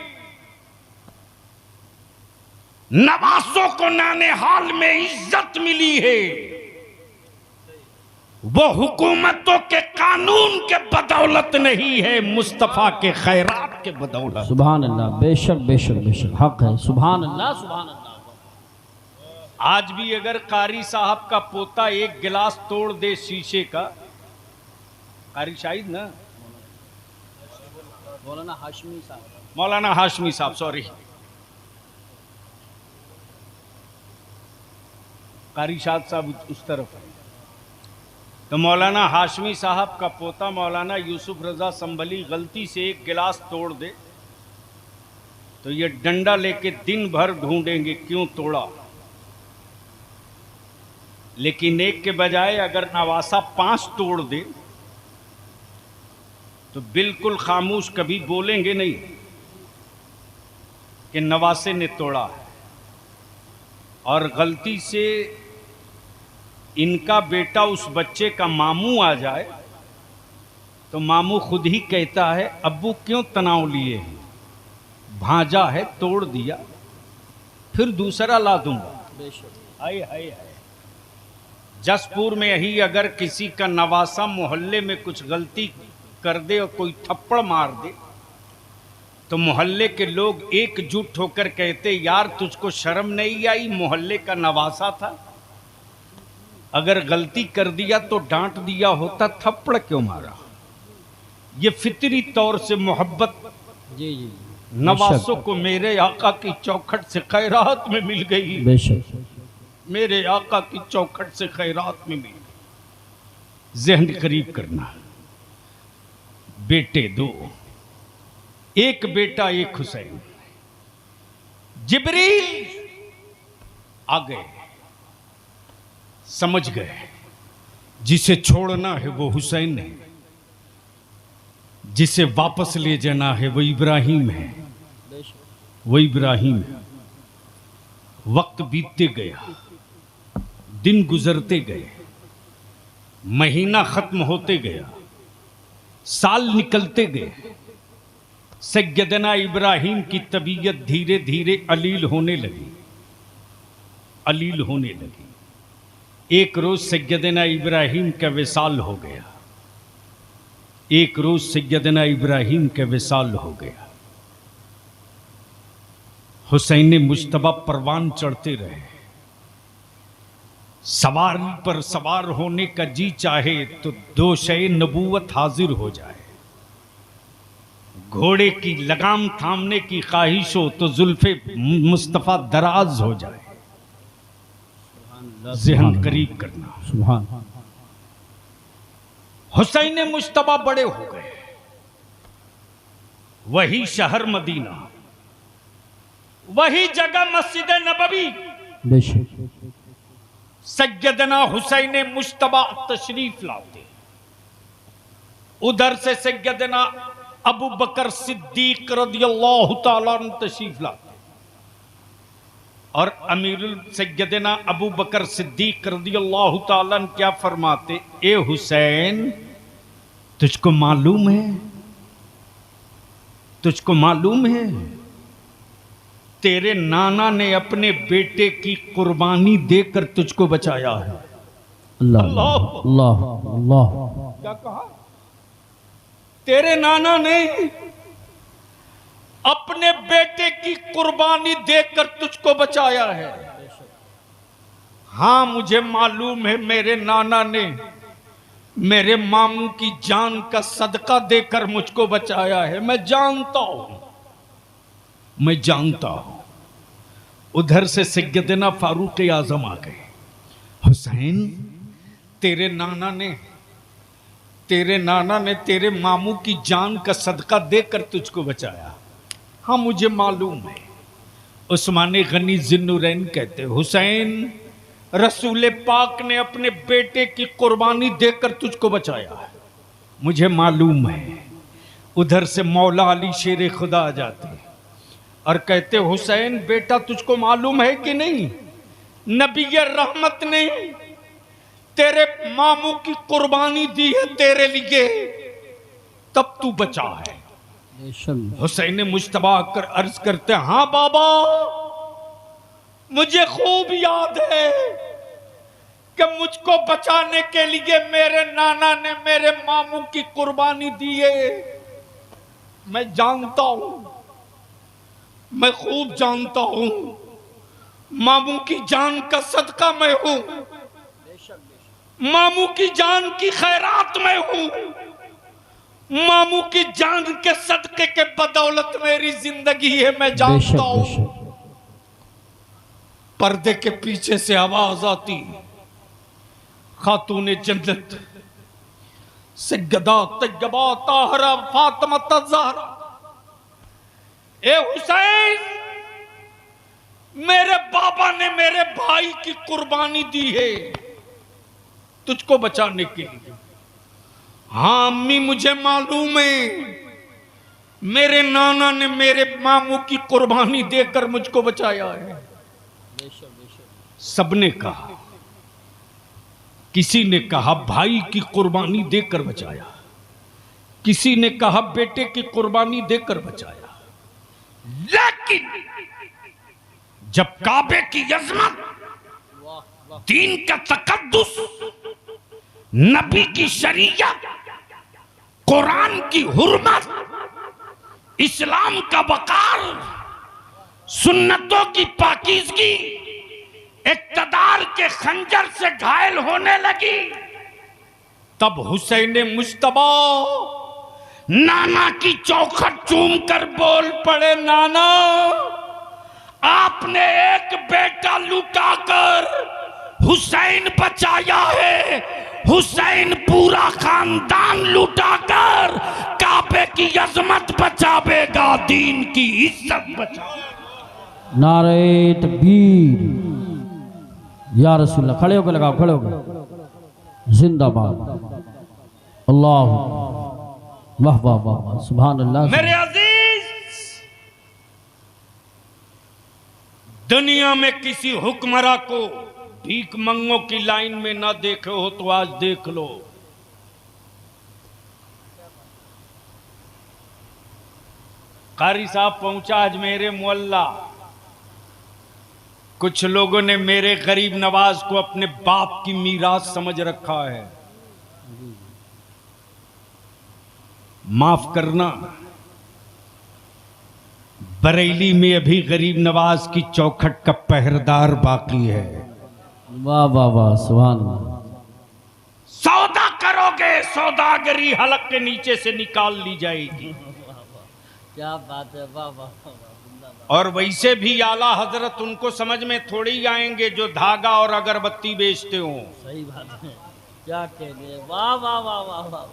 नवासों को नाने हाल में इज्जत मिली है, वो हुकूमतों के कानून के बदौलत नहीं है, मुस्तफा के खैरात के बदौलत। सुभान अल्लाह, बेशक बेशक बेशक हक है। सुभान अल्लाह, सुभान अल्लाह। आज भी अगर कारी साहब का पोता एक गिलास तोड़ दे शीशे का, कारी शाहिद ना, मौलाना हाशमी साहब, मौलाना हाशमी साहब, सॉरी, कारी शाहिद साहब उस तरफ है। तो मौलाना हाशमी साहब का पोता मौलाना यूसुफ रजा संभली गलती से एक गिलास तोड़ दे तो ये डंडा लेके दिन भर ढूंढेंगे क्यों तोड़ा। लेकिन एक के बजाय अगर नवासा 5 तोड़ दे तो बिल्कुल खामोश, कभी बोलेंगे नहीं कि नवासे ने तोड़ा है। और गलती से इनका बेटा उस बच्चे का मामू आ जाए तो मामू खुद ही कहता है, अब्बू क्यों तनाव लिए हैं, भांजा है तोड़ दिया, फिर दूसरा ला दूंगा। हाय हाय हाय। जसपुर में ही अगर किसी का नवासा मोहल्ले में कुछ गलती कर दे और कोई थप्पड़ मार दे तो मोहल्ले के लोग एकजुट होकर कहते, यार तुझको शर्म नहीं आई, मोहल्ले का नवासा था, अगर गलती कर दिया तो डांट दिया होता, थप्पड़ क्यों मारा। ये फितरी तौर से मोहब्बत जी जी नवासों को मेरे आका की चौखट से खैरात में मिल गई, बेशक, मेरे आका की चौखट से खैरात में मिल गई। जहन करीब करना, बेटे 2, एक बेटा एक हुसैन। जिब्रील आ गए, समझ गए जिसे छोड़ना है वो हुसैन है, जिसे वापस ले जाना है वो इब्राहिम है, वो इब्राहिम है। वक्त बीतते गया, दिन गुजरते गए, महीना खत्म होते गया, साल निकलते गए। सैयदना इब्राहिम की तबीयत धीरे धीरे अलील होने लगी, अलील होने लगी। एक रोज सैयदना इब्राहिम का विसाल हो गया, एक रोज सैयदना इब्राहिम का विसाल हो गया। हुसैन मुज्तबा परवान चढ़ते रहे, सवारी पर सवार होने का जी चाहे तो 2 शय नबूवत हाजिर हो जाए, घोड़े की लगाम थामने की ख्वाहिश हो तो जुल्फे मुस्तफा दराज हो जाए। ज़हन करीब करना, सुभान। हुसैन मुज्तबा बड़े हो गए, वही शहर मदीना, वही जगह मस्जिद नबवी, बेशक, सैयदना हुसैन मुज्तबा तशरीफ लाते। उधर से सैयदना अबू बकर सिद्दीक रदियल्लाहु ताला अन्हु तशरीफ लाते और अमीरुल सैयदना अबू बकर सिद्दीक रदियल्लाहु ताला अन्हु क्या फरमाते, ए हुसैन तुझको मालूम है, तुझको मालूम है तेरे नाना ने अपने बेटे की कुर्बानी देकर तुझको बचाया है। अल्लाह अल्लाह अल्लाह अल्लाह। क्या कहा? तेरे नाना ने अपने बेटे की कुर्बानी देकर तुझको बचाया है। हां मुझे मालूम है मेरे नाना ने मेरे मामू की जान का सदका देकर मुझको बचाया है, मैं जानता हूं, मैं जानता हूं। उधर से सैयदना फारूक आजम आ गए। हुसैन तेरे नाना ने तेरे मामू की जान का सदका देकर तुझको बचाया। हाँ मुझे मालूम है। उस्मान गनी जिन्नुरैन कहते, हुसैन रसूल पाक ने अपने बेटे की कुर्बानी देकर तुझको बचाया है, मुझे मालूम है। उधर से मौला अली शेर खुदा आ जाते और कहते, हुसैन बेटा तुझको मालूम है कि नहीं, नबी रहमत ने तेरे मामू की कुर्बानी दी है तेरे लिए, तब तू बचा है। हुसैन मुश्तबा कर अर्ज करते, हाँ बाबा मुझे खूब याद है कि मुझको बचाने के लिए मेरे नाना ने मेरे मामू की कुर्बानी दी है। मैं जानता हूं, मैं खूब जानता हूं, मामू की जान का सदका मैं हूं, मामू की जान की खैरात में हूं, मामू की जान के सदके के बदौलत मेरी जिंदगी है, मैं जानता हूं। पर्दे के पीछे से आवाज आती, खातूने जन्नत सैयदा तैयबा ताहरा फातिमा ज़हरा, ए हुसैन मेरे बाबा ने मेरे भाई की कुर्बानी दी है तुझको बचाने के लिए। हाँ अम्मी मुझे मालूम है मेरे नाना ने मेरे मामू की कुर्बानी देकर मुझको बचाया है। सबने कहा, किसी ने कहा भाई की कुर्बानी देकर बचाया, किसी ने कहा बेटे की कुर्बानी देकर बचाया, लेकिन जब काबे की अजमत, दीन का तकद्दुस, नबी की शरीयत, कुरान की हुर्मत, इस्लाम का वकार, सुन्नतों की पाकीज़गी इक़्तिदार के खंजर से घायल होने लगी, तब हुसैन मुश्तबा नाना की चौखट चूम कर बोल पड़े, नाना आपने एक बेटा लुटाकर हुसैन बचाया है, हुसैन पूरा खानदान लुटाकर काबे की अजमत बचावेगा, दीन की इज्जत बचावेगा। नारे तकबीर या रसूलल्लाह। खड़े होकर लगाओ, खड़े होकर जिंदाबाद। अल्लाह वाह वाह वाह सुभान अल्लाह। मेरे अजीज, दुनिया में किसी हुक्मरां को भीख मंगों की लाइन में ना देखे हो तो आज देख लो। कारी साहब पहुंचा आज मेरे मोहल्ला, कुछ लोगों ने मेरे गरीब नवाज को अपने बाप की मीरास समझ रखा है। माफ करना, बरेली में अभी गरीब नवाज की चौखट का पहरेदार बाकी है। वाह वाह वाह सुभान अल्लाह। सौदा करोगे, सौदागरी हलक के नीचे से निकाल ली जाएगी। क्या बात है, वाह वाह। और वैसे भी आला हजरत उनको समझ में थोड़ी ही आएंगे जो धागा और अगरबत्ती बेचते हो। सही बात है, क्या कहने, वाह वाह वाह वाह वाह,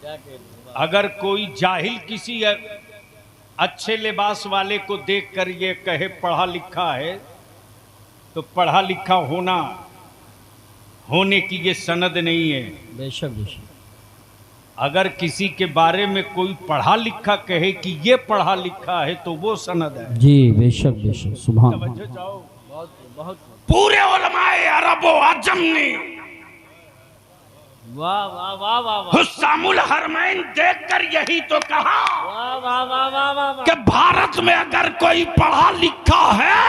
क्या कहने। अगर कोई जाहिल किसी अच्छे लिबास वाले को देखकर ये कहे पढ़ा लिखा है, तो पढ़ा लिखा होने की ये सनद नहीं है। बेशक बेशक। अगर किसी के बारे में कोई पढ़ा लिखा कहे कि ये पढ़ा लिखा है तो वो सनद है। जी बेशक बेशक, सुभान तवज्जो चाहो। बहुत पूरे उलमाए अरब व अजम ने वाह वाह वाह वाह वाह हुस्सामुल हरमैन देखकर यही तो कहा वाह वाह वाह वाह वाह कि भारत में अगर कोई पढ़ा लिखा है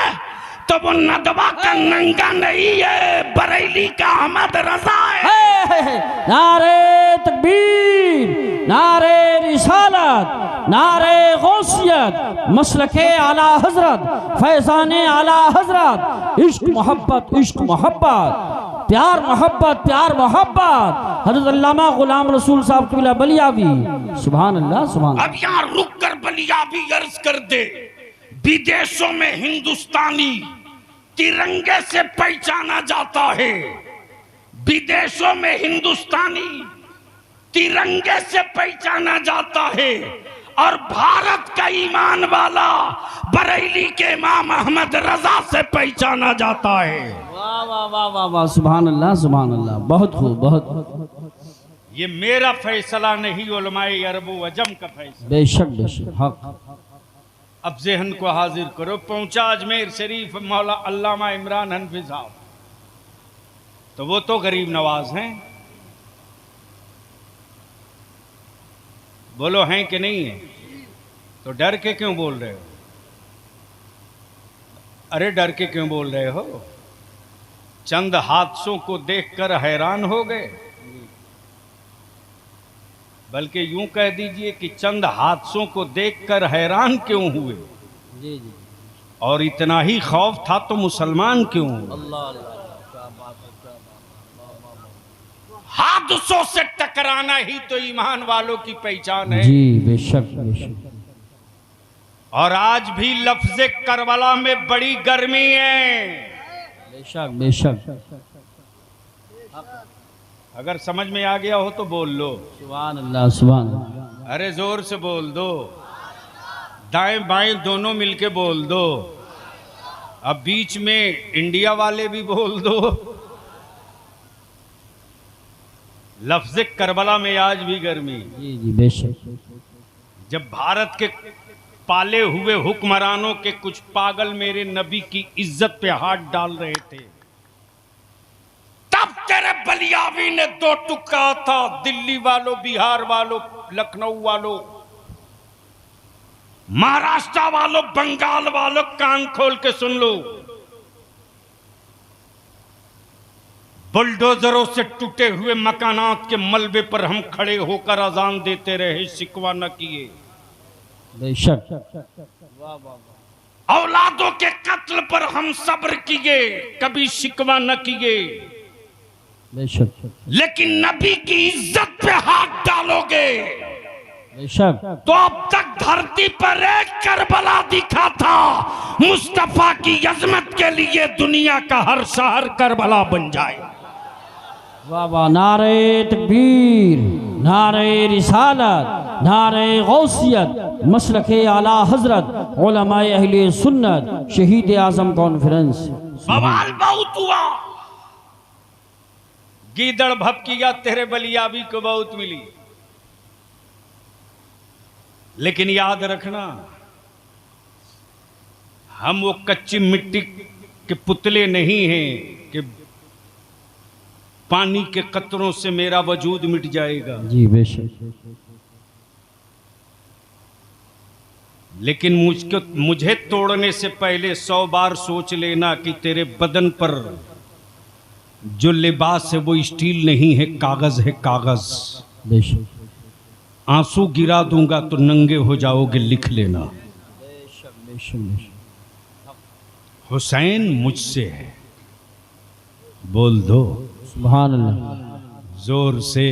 तो वो नदवा का नंगा नहीं है, बरेली का अहमद रजा है। नारे तकबीर, नारे रिसालत, नारे गौसियत, मसलके आला हजरत, फैजाने आला हजरत, इश्क मोहब्बत, इश्क मोहब्बत, प्यार मोहब्बत, प्यार मोहब्बत, हजरत अल्लामा गुलाम रसूल साहब कबीला बलियावी, सुभान अल्लाह सुभान। अब यहाँ रुक कर बलियावी अर्ज कर दे, विदेशों में हिंदुस्तानी तिरंगे से पहचाना जाता है, विदेशों में हिंदुस्तानी तिरंगे से पहचाना जाता है, और भारत का ईमान वाला बरेली के इमाम अहमद रजा से पहचाना जाता है। वाह वाह वाह वाह वाह, सुभान अल्लाह सुभान अल्लाह, बहुत खूब बहुत। ये मेरा फैसला नहीं, उलमाए अरब व अजम का फैसला। बेशक बेशक, हक। अब ज़हन को हाजिर करो, पहुंचा अजमेर शरीफ मौला अल्लामा इमरान हनफी साहब, तो वो तो गरीब नवाज हैं, बोलो हैं कि नहीं है? तो डर के क्यों बोल रहे हो? अरे डर के क्यों बोल रहे हो? चंद हादसों को देखकर हैरान हो गए, बल्कि यूं कह दीजिए कि चंद हादसों को देखकर हैरान क्यों हुए? जी जी, और इतना ही खौफ था तो मुसलमान क्यों हुए? अल्लाह अल्लाह, क्या बात है, क्या बात। हादसों से टकराना ही तो ईमान वालों की पहचान है। जी बेशक बेशक। और आज भी लफ्ज़े करबला में बड़ी गर्मी है। बेशक बेशक, अगर समझ में आ गया हो तो बोल लो सुभान अल्लाह सुभान अल्लाह। अरे जोर से बोल दो, दाएं बाएं दोनों मिलके बोल दो, अब बीच में इंडिया वाले भी बोल दो। लफ्ज़ करबला में आज भी गर्मी। जी जी बेशक। जब भारत के पाले हुए हुक्मरानों के कुछ पागल मेरे नबी की इज्जत पे हाथ डाल रहे थे, तब तेरे बलियावी ने दो टुकड़ा था, दिल्ली वालों, बिहार वालों, लखनऊ वालों, महाराष्ट्र वालों, बंगाल वालों, कान खोल के सुन लो। बुलडोजरों से टूटे हुए मकानात के मलबे पर हम खड़े होकर अजान देते रहे, शिकवा न किए। बेशक। वाह वाह। औलादों के कत्ल पर हम सब्र किए, कभी शिकवा न किए। बेशक लेकिन नबी की इज्जत पे हाथ डालोगे बेशक। तो अब तक धरती पर एक करबला दिखा था, मुस्तफा की अजमत के लिए दुनिया का हर शहर करबला बन जाए। वाह वाह, नारे तकबीर, नारे रिसालत, नारे गौसियत, मसलके आला हजरत, उलमाए अहले सुन्नत, शहीद आजम कॉन्फ्रेंस। बवाल बहुत हुआ, गीदड़ भपकिया तेरे बलियावी को बहुत मिली। लेकिन याद रखना, हम वो कच्ची मिट्टी के पुतले नहीं हैं कि पानी के कतरों से मेरा वजूद मिट जाएगा। जी बेशक। लेकिन मुझे तोड़ने से पहले 100 बार सोच लेना कि तेरे बदन पर जो लिबास है वो स्टील नहीं है, कागज है, कागज। बेशक। आंसू गिरा दूंगा तो नंगे हो जाओगे, लिख लेना। बेशक बेशक बेशक। हुसैन मुझसे है, बोल दो सुभान अल्लाह। जोर से,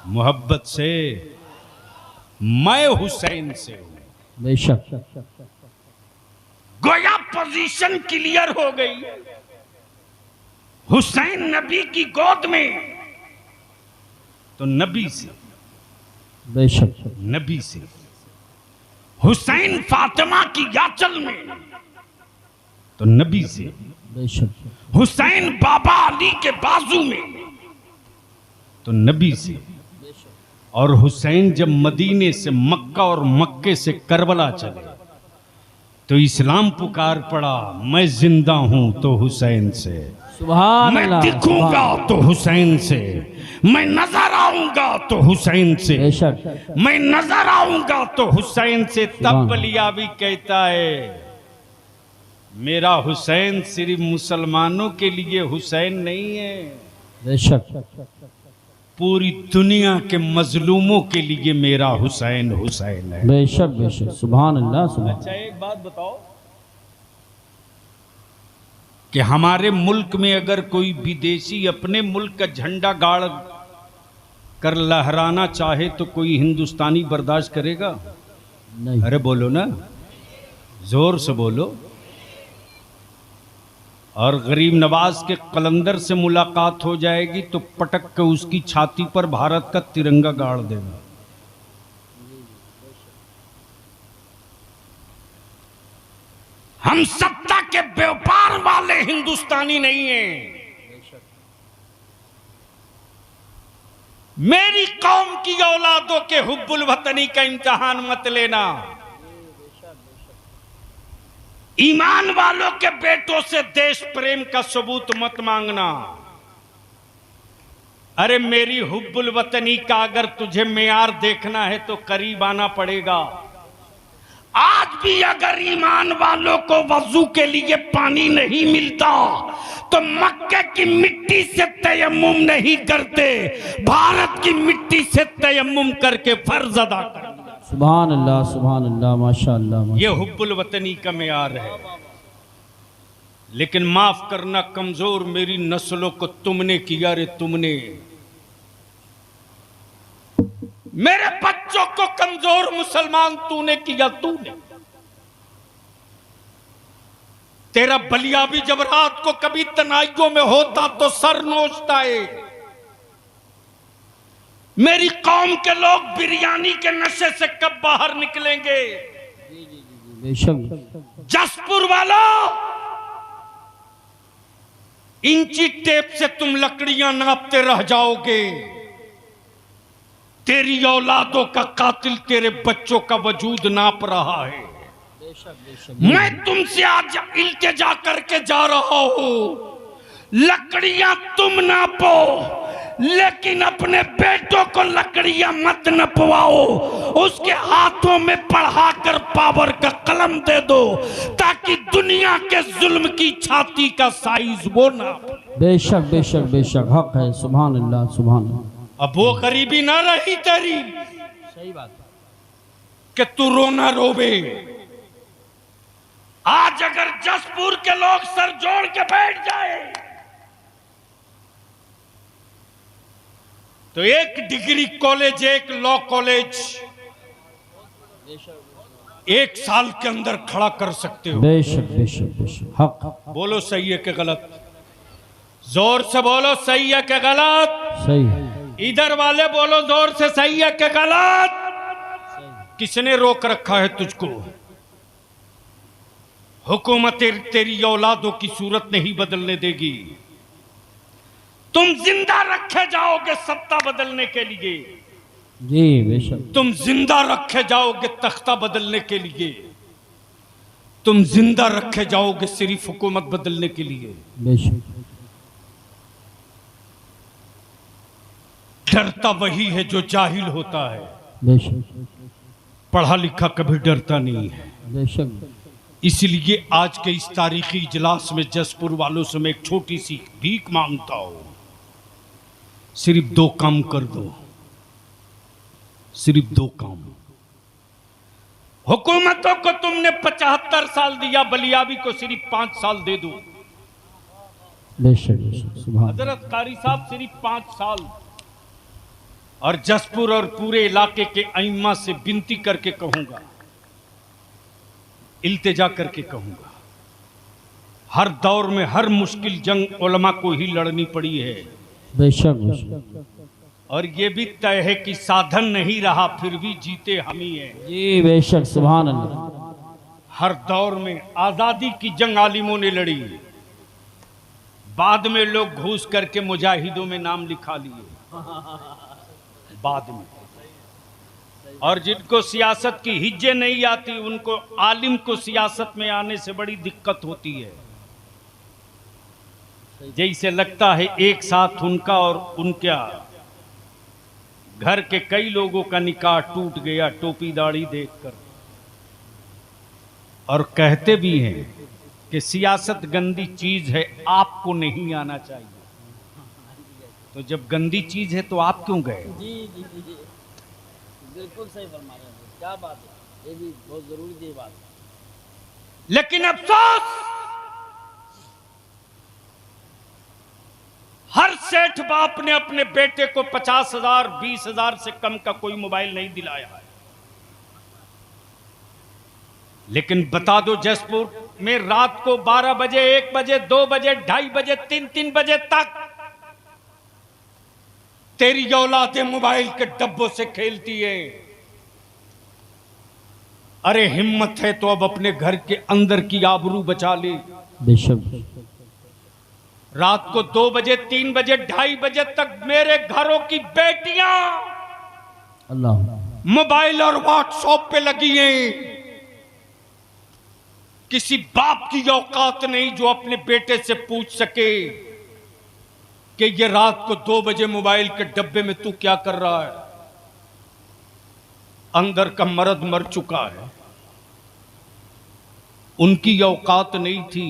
मोहब्बत से, मैं हुसैन से हूं। बेशक। गोया पोजीशन क्लियर हो गई। हुसैन नबी की गोद में तो नबी से, बेशक। नबी से। हुसैन फातिमा की याचल में तो नबी से। बेशक। हुसैन बाबा अली के बाजू में तो नबी से। और हुसैन जब मदीने से मक्का और मक्के से करबला चले तो इस्लाम पुकार पड़ा, मैं जिंदा हूं तो हुसैन से, सुभान मैं अल्लाह, दिखूंगा तो हुसैन से, मैं नजर आऊंगा तो हुसैन से, बेशक मैं नजर आऊंगा तो हुसैन से। तब बलियाबी कहता है, मेरा हुसैन सिर्फ मुसलमानों के लिए हुसैन नहीं है, बेशक पूरी दुनिया के मजलूमों के लिए मेरा हुसैन हुसैन है। बेशक बेशक, सुभान अल्लाह, सुभान। अच्छा एक बात बताओ कि हमारे मुल्क में अगर कोई विदेशी अपने मुल्क का झंडा गाड़ कर लहराना चाहे तो कोई हिंदुस्तानी बर्दाश्त करेगा? नहीं, अरे बोलो ना, जोर से बोलो। और गरीब नवाज के कलंदर से मुलाकात हो जाएगी तो पटक के उसकी छाती पर भारत का तिरंगा गाड़ देगा। हम सत्ता के व्यापार वाले हिंदुस्तानी नहीं हैं। मेरी कौम की औलादों के हुब्बुल वतनी का इम्तिहान मत लेना। ईमान वालों के बेटों से देश प्रेम का सबूत मत मांगना। अरे मेरी हुब्बुल वतनी का अगर तुझे मेयार देखना है तो करीब आना पड़ेगा। आज भी अगर ईमान वालों को वजू के लिए पानी नहीं मिलता तो मक्के की मिट्टी से तयम्मुम नहीं करते, भारत की मिट्टी से तयम्मुम करके फर्ज अदा करते। सुभान अल्लाह, सुभान अल्लाह, माशाअल्लाह, माशाअल्लाह। ये हुब्बुल वतनी का मेयार है। लेकिन माफ करना कमजोर मेरी नस्लों को तुमने किया रे, तुमने मेरे बच्चों को कमजोर मुसलमान तूने किया, तूने। तेरा बलिया भी जब रात को कभी तनाइयों में होता तो सर नोचता है। मेरी कौम के लोग बिरयानी के नशे से कब बाहर निकलेंगे? बेशक जसपुर वालों, इंची टेप से तुम लकड़ियां नापते रह जाओगे। तेरी औलादों का कातिल तेरे बच्चों का वजूद नाप रहा है। मैं तुमसे आज इल्तिजा करके जा रहा हूं, लकड़ियां तुम नापो लेकिन अपने बेटों को लकड़ियां मत नपवाओ। उसके हाथों में पढ़ाकर पावर का कलम दे दो ताकि दुनिया के जुल्म की छाती का साइज वो ना। बेशक बेशक बेशक, हक है। सुभान अल्लाह, सुभान अल्लाह। अब वो गरीबी ना रही तेरी, सही बात कि तू रोना रोवे। आज अगर जसपुर के लोग सर जोड़ के बैठ जाए तो एक डिग्री कॉलेज, एक लॉ कॉलेज एक साल के अंदर खड़ा कर सकते हो। बेशक बेशक बेशक, हक। बोलो सही है कि गलत? जोर से बोलो, सही है कि गलत? सही है। इधर वाले बोलो जोर से, सही है कि गलत? किसने रोक रखा है तुझको? हुकूमत तेरी औलादों की सूरत नहीं बदलने देगी। तुम जिंदा रखे जाओगे सत्ता बदलने के लिए, जी बेशक। तुम जिंदा रखे जाओगे तख्ता बदलने के लिए, तुम जिंदा रखे जाओगे सिर्फ हुकूमत बदलने के लिए। बेशक डरता वही है जो जाहिल होता है, बेशक पढ़ा लिखा कभी डरता नहीं है। बेशक। इसलिए आज के इस तारीखी इजलास में जसपुर वालों से मैं एक छोटी सी भीख मांगता हूं, सिर्फ 2 काम कर दो, सिर्फ 2 काम। हुकूमतों को तुमने 75 साल दिया, बलियाबी को सिर्फ 5 साल दे दो। बेशक बेशक, सुभान। हजरत कारी साहब सिर्फ 5 साल। और जसपुर और पूरे इलाके के अइम्मा से विनती करके कहूंगा, इल्तिजा करके कहूंगा, हर दौर में हर मुश्किल जंग उलमा को ही लड़नी पड़ी है। बेशक बेशक। और ये भी तय है कि साधन नहीं रहा फिर भी जीते हम ही हैं। जी बेशक, सुभान अल्लाह। हर दौर में आजादी की जंग आलिमों ने लड़ी, बाद में लोग घूस करके मुजाहिदों में नाम लिखा लिए, बाद में और जिनको सियासत की हिज्जे नहीं आती उनको आलिम को सियासत में आने से बड़ी दिक्कत होती है। जैसे लगता है एक साथ उनका और उनका घर के कई लोगों का निकाह टूट गया टोपी दाढ़ी देखकर। और कहते भी हैं कि सियासत गंदी चीज है, आपको नहीं आना चाहिए। तो जब गंदी चीज है तो आप क्यों गए? जी जी जी जी बिल्कुल सही फरमा रहे हैं, क्या बात है, ये भी बहुत जरूरी थी बात। लेकिन अफसोस हर सेठ बाप ने अपने बेटे को 50,000 20,000 से कम का कोई मोबाइल नहीं दिलाया है। लेकिन बता दो जसपुर में रात को 12 बजे 1 बजे 2 बजे 2:30 बजे 3 बजे तक तेरी औलादे मोबाइल के डब्बों से खेलती है। अरे हिम्मत है तो अब अपने घर के अंदर की आबरू बचा ले। बेशक रात को 2 बजे 3 बजे 2:30 बजे तक मेरे घरों की बेटियां अल्लाह मोबाइल और व्हाट्सएप पे लगी हैं। किसी बाप की औकात नहीं जो अपने बेटे से पूछ सके कि ये रात को 2 बजे मोबाइल के डब्बे में तू क्या कर रहा है। अंदर का मर्द मर चुका है, उनकी औकात नहीं थी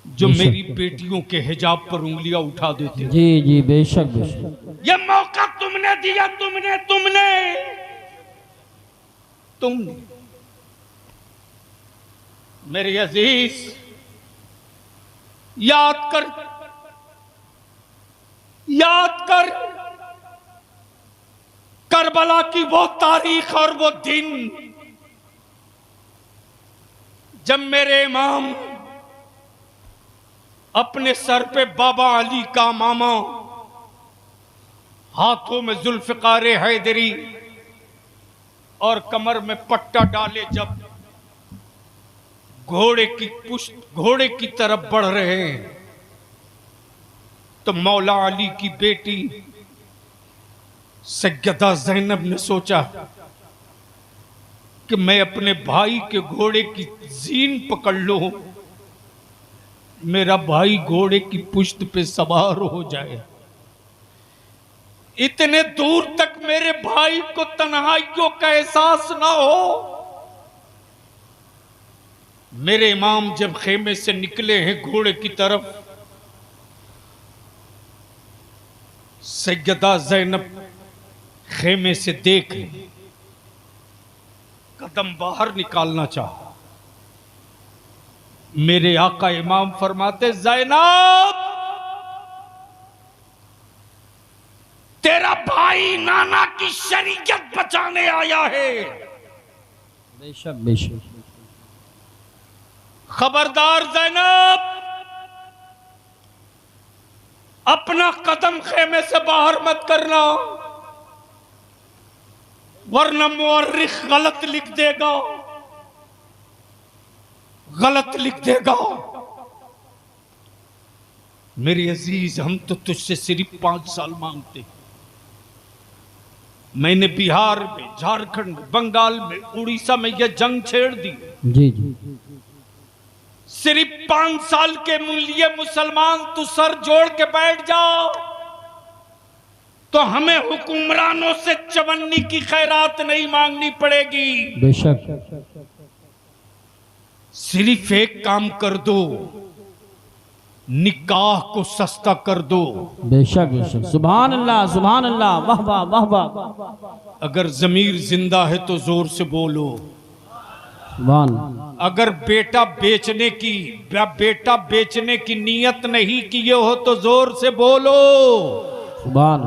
जो मेरी बेटियों के हिजाब पर उंगलियां उठा देते। जी जी बेशक बेशक ये मौका तुमने दिया, तुमने मेरे अजीज याद कर करबला की वो तारीख और वो दिन जब मेरे इमाम अपने सर पे बाबा अली का मामा, हाथों में जुल्फिकार हैदरी और कमर में पट्टा डाले जब घोड़े की तरफ बढ़ रहे हैं, तो मौला अली की बेटी सैयदा ज़ैनब ने सोचा कि मैं अपने भाई के घोड़े की जीन पकड़ लूं, मेरा भाई घोड़े की पुश्त पे सवार हो जाए। इतने दूर तक मेरे भाई को तन्हाइयों का एहसास ना हो। मेरे इमाम जब खेमे से निकले हैं घोड़े की तरफ, सैयदा ज़ैनब खेमे से देख कदम बाहर निकालना चाहा। मेरे आका इमाम फरमाते, ज़ैनब तेरा भाई नाना की शरीयत बचाने आया है। बेशक बेशक खबरदार ज़ैनब, अपना कदम खेमे से बाहर मत करना, वरना मुअर्रिख गलत लिख देगा, गलत लिख देगा। मेरे अजीज, हम तो तुझसे सिर्फ 5 साल मांगते। मैंने बिहार में, झारखंड, बंगाल में, उड़ीसा में यह जंग छेड़ दी। जी जी सिर्फ 5 साल के लिए मुसलमान तू सर जोड़ के बैठ जाओ तो हमें हुक्मरानों से चवन्नी की खैरात नहीं मांगनी पड़ेगी। बेशक सिर्फ एक काम कर दो, निकाह को सस्ता कर दो। बेशक बेशक सुभान अल्लाह, वाह वाह वाह वाह। अगर जमीर जिंदा है तो जोर से बोलो। सुभान। अगर बेटा बेचने की नीयत नहीं किए हो तो जोर से बोलो। सुभान।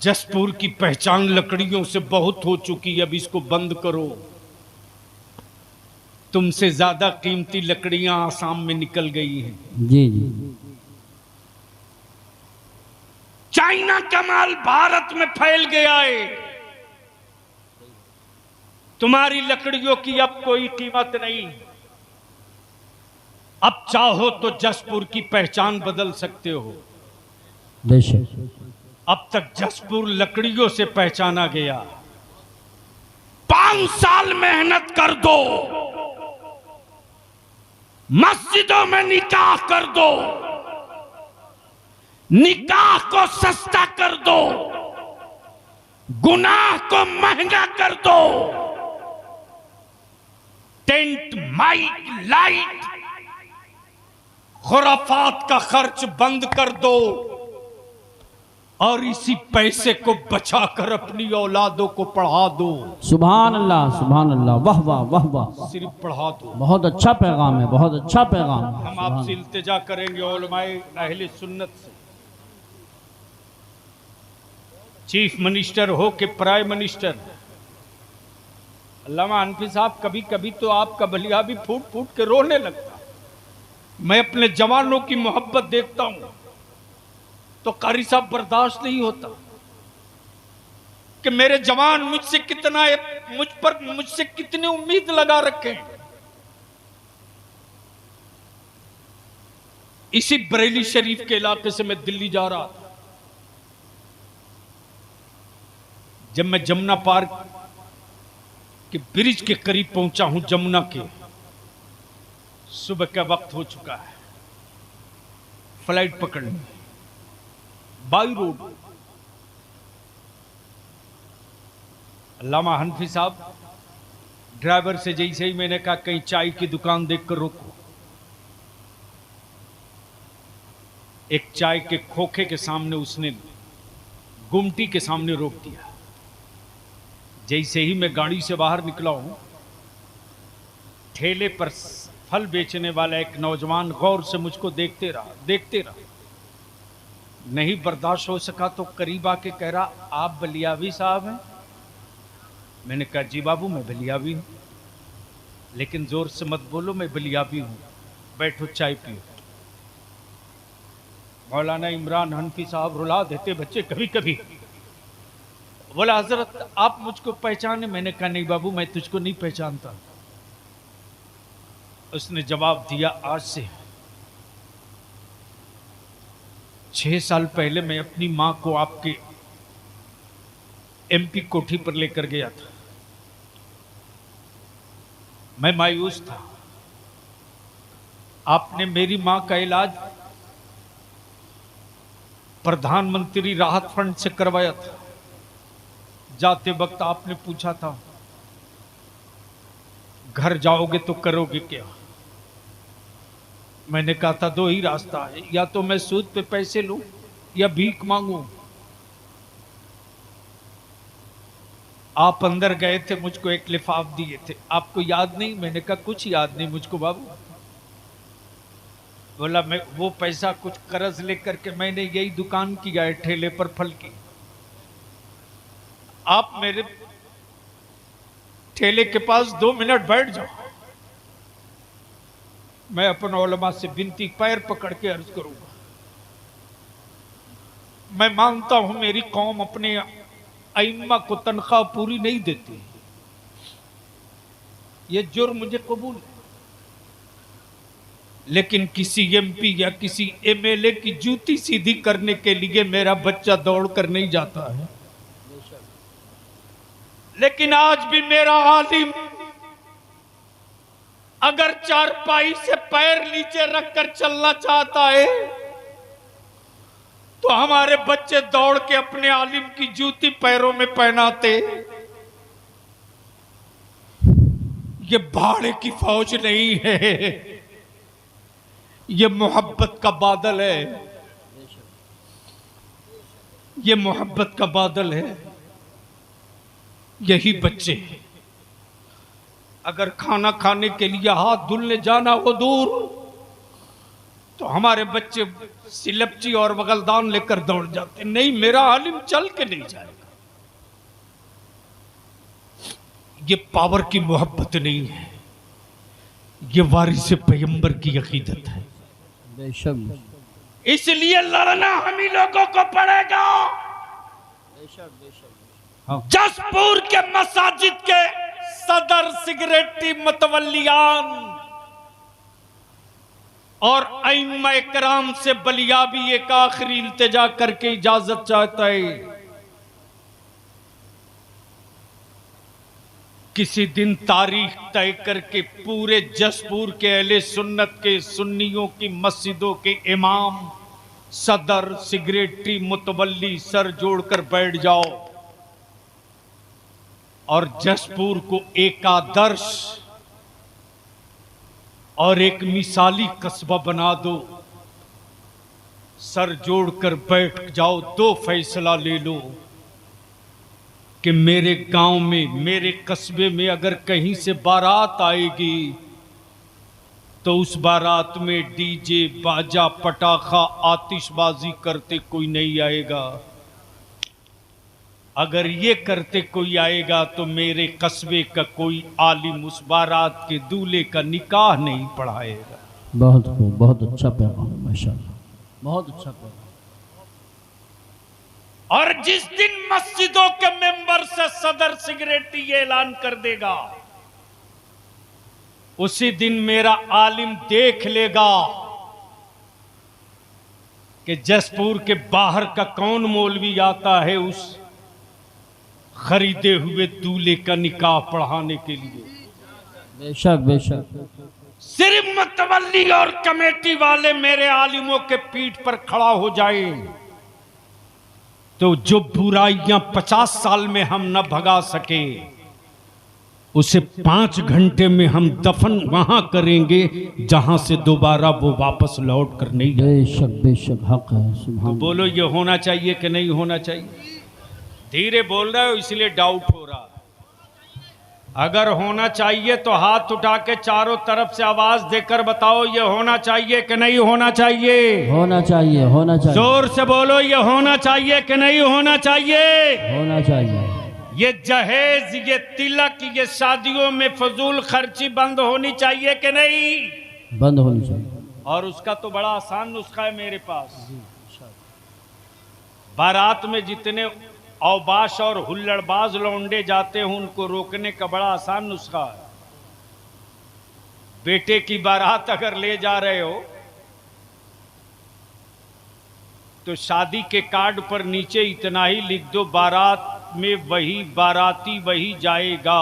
जसपुर की पहचान लकड़ियों से बहुत हो चुकी है, अब इसको बंद करो। तुमसे ज्यादा कीमती लकड़ियां आसाम में निकल गई हैं। जी जी चाइना का माल भारत में फैल गया है। तुम्हारी लकड़ियों की अब कोई कीमत नहीं। अब चाहो तो जसपुर की पहचान बदल सकते हो। बेशक अब तक जसपुर लकड़ियों से पहचाना गया। 5 साल मेहनत कर दो, मस्जिदों में निकाह कर दो, निकाह को सस्ता कर दो, गुनाह को महंगा कर दो, टेंट, माइक, लाइट, खुराफात का खर्च बंद कर दो और इसी पैसे को बचाकर अपनी औलादों को पढ़ा दो। सुभान अल्लाह, सुभान अल्लाह, वाह वाह वाह वाह। सिर्फ पढ़ा दो। बहुत अच्छा पैगाम है, बहुत अच्छा पैगाम है। हम आपसे इल्तिजा करेंगे उलमाए अहले सुन्नत से, चीफ मिनिस्टर हो कि प्राइम मिनिस्टर, अल्लामा हनफी साहब, कभी कभी तो आपका बलिया भी फूट फूट के रोने लगता। मैं अपने जवानों की मोहब्बत देखता हूं तो कारी साहब बर्दाश्त नहीं होता कि मेरे जवान मुझसे कितनी उम्मीद लगा रखे हैं। इसी बरेली शरीफ के इलाके से मैं दिल्ली जा रहा था। जब मैं जमुना पार्क के ब्रिज के करीब पहुंचा हूं, जमुना के, सुबह का वक्त हो चुका है, फ्लाइट पकड़नी, बाई रोड। अल्लामा हनफी साहब ड्राइवर से जैसे ही मैंने कहा कहीं चाय की दुकान देखकर रोको, एक चाय के खोखे के सामने उसने गुमटी के सामने रोक दिया। जैसे ही मैं गाड़ी से बाहर निकला हूं, ठेले पर फल बेचने वाला एक नौजवान गौर से मुझको देखते रहा। नहीं बर्दाश्त हो सका तो करीब आके कह रहा, आप बलियावी साहब हैं? मैंने कहा जी बाबू, मैं बलियावी हूं, लेकिन जोर से मत बोलो, मैं बलियावी हूं, बैठो चाय पियो। मौलाना इमरान हनफी साहब रुला देते बच्चे कभी कभी। बोला हजरत आप मुझको पहचाने? मैंने कहा नहीं बाबू, मैं तुझको नहीं पहचानता। उसने जवाब दिया, आज से 6 साल पहले मैं अपनी मां को आपके एमपी कोठी पर लेकर गया था। मैं मायूस था। आपने मेरी मां का इलाज प्रधानमंत्री राहत फंड से करवाया था। जाते वक्त आपने पूछा था घर जाओगे तो करोगे क्या? मैंने कहा था 2 ही रास्ता है, या तो मैं सूद पे पैसे लूं या भीख मांगू। आप अंदर गए थे, मुझको एक लिफाफ दिए थे, आपको याद नहीं? मैंने कहा कुछ याद नहीं मुझको बाबू। बोला मैं वो पैसा कुछ कर्ज लेकर के मैंने यही दुकान की है ठेले पर फल की। आप मेरे ठेले के पास 2 मिनट बैठ जाओ, मैं अपने उलमा से विनती पैर पकड़ के अर्ज करूंगा। मैं मानता हूं मेरी कौम अपने अइम्मा को तनख्वाह पूरी नहीं देती, ये जुर्म मुझे कबूल है, लेकिन किसी एमपी या किसी एमएलए की जूती सीधी करने के लिए मेरा बच्चा दौड़ कर नहीं जाता है। लेकिन आज भी मेरा आलिम अगर चारपाई से पैर नीचे रखकर चलना चाहता है तो हमारे बच्चे दौड़ के अपने आलिम की जूती पैरों में पहनाते। ये भाड़े की फौज नहीं है, ये मोहब्बत का बादल है, ये मोहब्बत का बादल है। यही बच्चे अगर खाना खाने के लिए हाथ धुलने जाना हो दूर, तो हमारे बच्चे सिलपची और बगलदान लेकर दौड़ जाते। नहीं, मेरा आलिम चल के नहीं जाएगा। ये पावर की मोहब्बत नहीं है, ये वारिस पैगंबर की अकीदत है। इसलिए लड़ना हम ही लोगों को पड़ेगा। जसपुर के मसाजिद के सदर सिगरेटी मतवल्लियान और अइम्मा इकराम से बलियाबी एक आखिरी इल्तिजा करके इजाजत चाहता है। किसी दिन तारीख तय करके पूरे जसपुर के अहले सुन्नत के सुन्नियों की मस्जिदों के इमाम, सदर, सेक्रेटरी, मुतवल्ली सर जोड़कर बैठ जाओ और जसपुर को एक आदर्श और एक मिसाली कस्बा बना दो। सर जोड़कर बैठ जाओ, दो फैसला ले लो कि मेरे गांव में, मेरे कस्बे में अगर कहीं से बारात आएगी तो उस बारात में डीजे, बाजा, पटाखा, आतिशबाजी करते कोई नहीं आएगा। अगर ये करते कोई आएगा तो मेरे कस्बे का कोई आलिम उस बारात के दूल्हे का निकाह नहीं पढ़ाएगा। बहुत खूब, बहुत अच्छा पैगाम, माशाअल्लाह, बहुत अच्छा पैगाम। और जिस दिन मस्जिदों के मेंबर से सदर सेक्रेटरी ये ऐलान कर देगा, उसी दिन मेरा आलिम देख लेगा कि जसपुर के बाहर का कौन मौलवी आता है उस खरीदे हुए दूल्हे का निकाह पढ़ाने के लिए। बेशक बेशक। सिर्फ मुतवल्ली और कमेटी वाले मेरे आलिमों के पीठ पर खड़ा हो जाए तो जो बुराइयां 50 साल में हम न भगा सके, उसे 5 घंटे में हम दफन वहां करेंगे जहां से दोबारा वो वापस लौट कर नहीं जाए। बेशक बेशक, हक है। तो बोलो ये होना चाहिए कि नहीं होना चाहिए? धीरे बोल रहे हो इसलिए डाउट हो रहा है। अगर होना चाहिए तो हाथ उठा के चारों तरफ से आवाज देकर बताओ ये होना चाहिए कि नहीं होना चाहिए? होना चाहिए, होना चाहिए। जोर से बोलो ये होना चाहिए कि नहीं होना चाहिए? होना चाहिए। ये जहेज, ये तिलक, ये शादियों में फजूल खर्ची बंद होनी चाहिए कि नहीं? बंद होनी चाहिए। और उसका तो बड़ा आसान नुस्खा है मेरे पास। बारात में जितने औबाश और हुल्लड़बाज लौंडे जाते हैं उनको रोकने का बड़ा आसान नुस्खा है। बेटे की बारात अगर ले जा रहे हो तो शादी के कार्ड पर नीचे इतना ही लिख दो, बारात में वही बाराती वही जाएगा।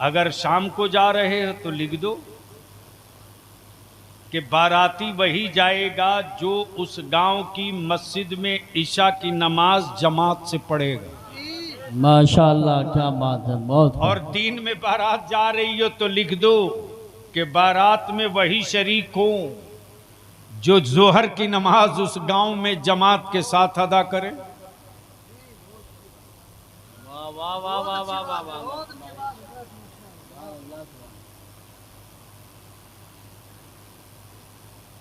अगर शाम को जा रहे हो तो लिख दो कि बाराती वही जाएगा जो उस गांव की मस्जिद में ईशा की नमाज जमात से पढ़ेगा। माशाअल्लाह, क्या बात है, बहुत। और दिन में बारात जा रही हो तो लिख दो कि बारात में वही शरीक हो जो जोहर की नमाज उस गांव में जमात के साथ अदा करे। वाह वाह वाह वाह वाह वाह वाह।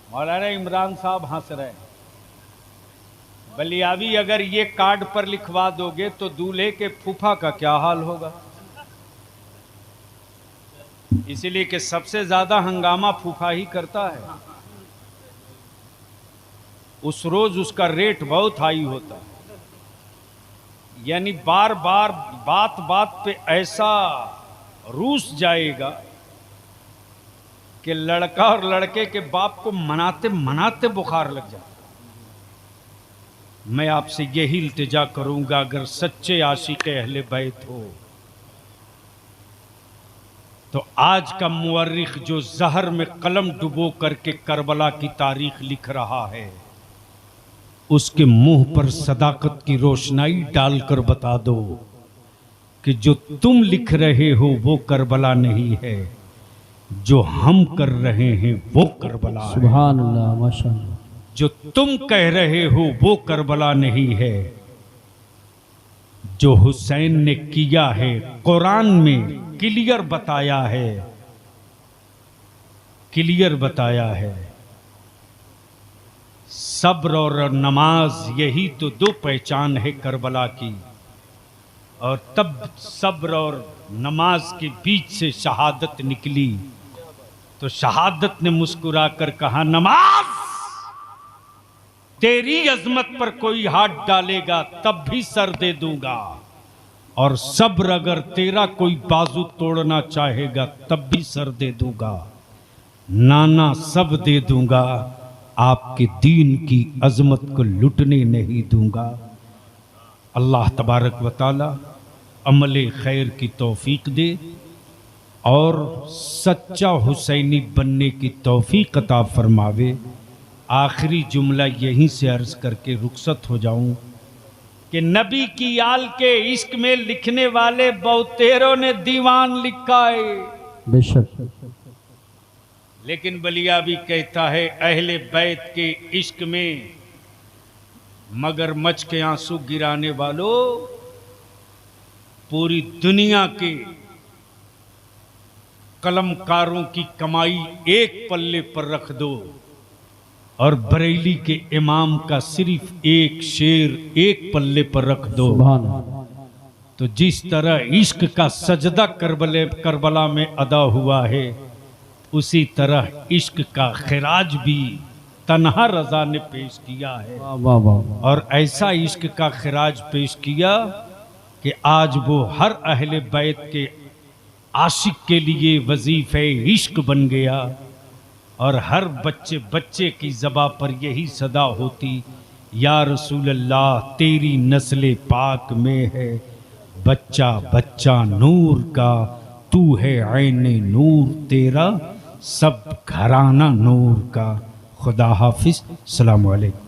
मौलाना इमरान साहब हंस रहे हैं। बलियावी अगर ये कार्ड पर लिखवा दोगे तो दूल्हे के फूफा का क्या हाल होगा? इसीलिए कि सबसे ज्यादा हंगामा फूफा ही करता है। उस रोज उसका रेट बहुत हाई होता है, यानी बार बार बात बात पे ऐसा रूस जाएगा कि लड़का और लड़के के बाप को मनाते मनाते बुखार लग जाता। मैं आपसे यही इल्तिजा करूंगा, अगर सच्चे आशिक अहले बैत हो तो आज का मुअर्रिख जो जहर में कलम डुबो करके करबला की तारीख लिख रहा है, उसके मुंह पर सदाकत की रोशनाई डालकर बता दो कि जो तुम लिख रहे हो वो करबला नहीं है, जो हम कर रहे हैं वो करबला है। सुभान अल्लाह, माशाअल्लाह। जो तुम कह रहे हो वो करबला नहीं है, जो हुसैन ने किया है कुरान में क्लियर बताया है, क्लियर बताया है। सब्र और नमाज, यही तो दो पहचान है करबला की। और तब सब्र और नमाज के बीच से शहादत निकली तो शहादत ने मुस्कुराकर कहा, नमाज तेरी अजमत पर कोई हाथ डालेगा तब भी सर दे दूंगा, और सब्र अगर तेरा कोई बाजू तोड़ना चाहेगा तब भी सर दे दूंगा। नाना सब दे दूंगा, आपके दीन की अजमत को लुटने नहीं दूंगा। अल्लाह तबारक व तआला अमल खैर की तौफीक दे और सच्चा हुसैनी बनने की तौफीक अता फरमावे। आखिरी जुमला यहीं से अर्ज करके रुखसत हो जाऊं कि नबी की आल के इश्क में लिखने वाले बहुतेरों ने दीवान लिखा है, बेशक, लेकिन बलिया भी कहता है अहले बैत के इश्क में मगरमच्छ के आंसू गिराने वालों, पूरी दुनिया के कलमकारों की कमाई एक पल्ले पर रख दो और बरेली के इमाम का सिर्फ एक शेर एक पल्ले पर रख दो, सुभान अल्लाह। तो जिस तरह इश्क का सजदा करबला में अदा हुआ है, उसी तरह इश्क का खिराज भी तन्हा रजा ने पेश किया है। वाह वाह वाह। और ऐसा इश्क का खिराज पेश किया कि आज वो हर अहले बैत के आशिक के लिए वजीफे इश्क बन गया और हर बच्चे बच्चे की ज़बां पर यही सदा होती, या रसूल अल्लाह तेरी नस्ल पाक में है बच्चा बच्चा नूर का, तू है ऐने नूर तेरा सब घराना नूर का। खुदा हाफिज, अस्सलामु अलैकुम।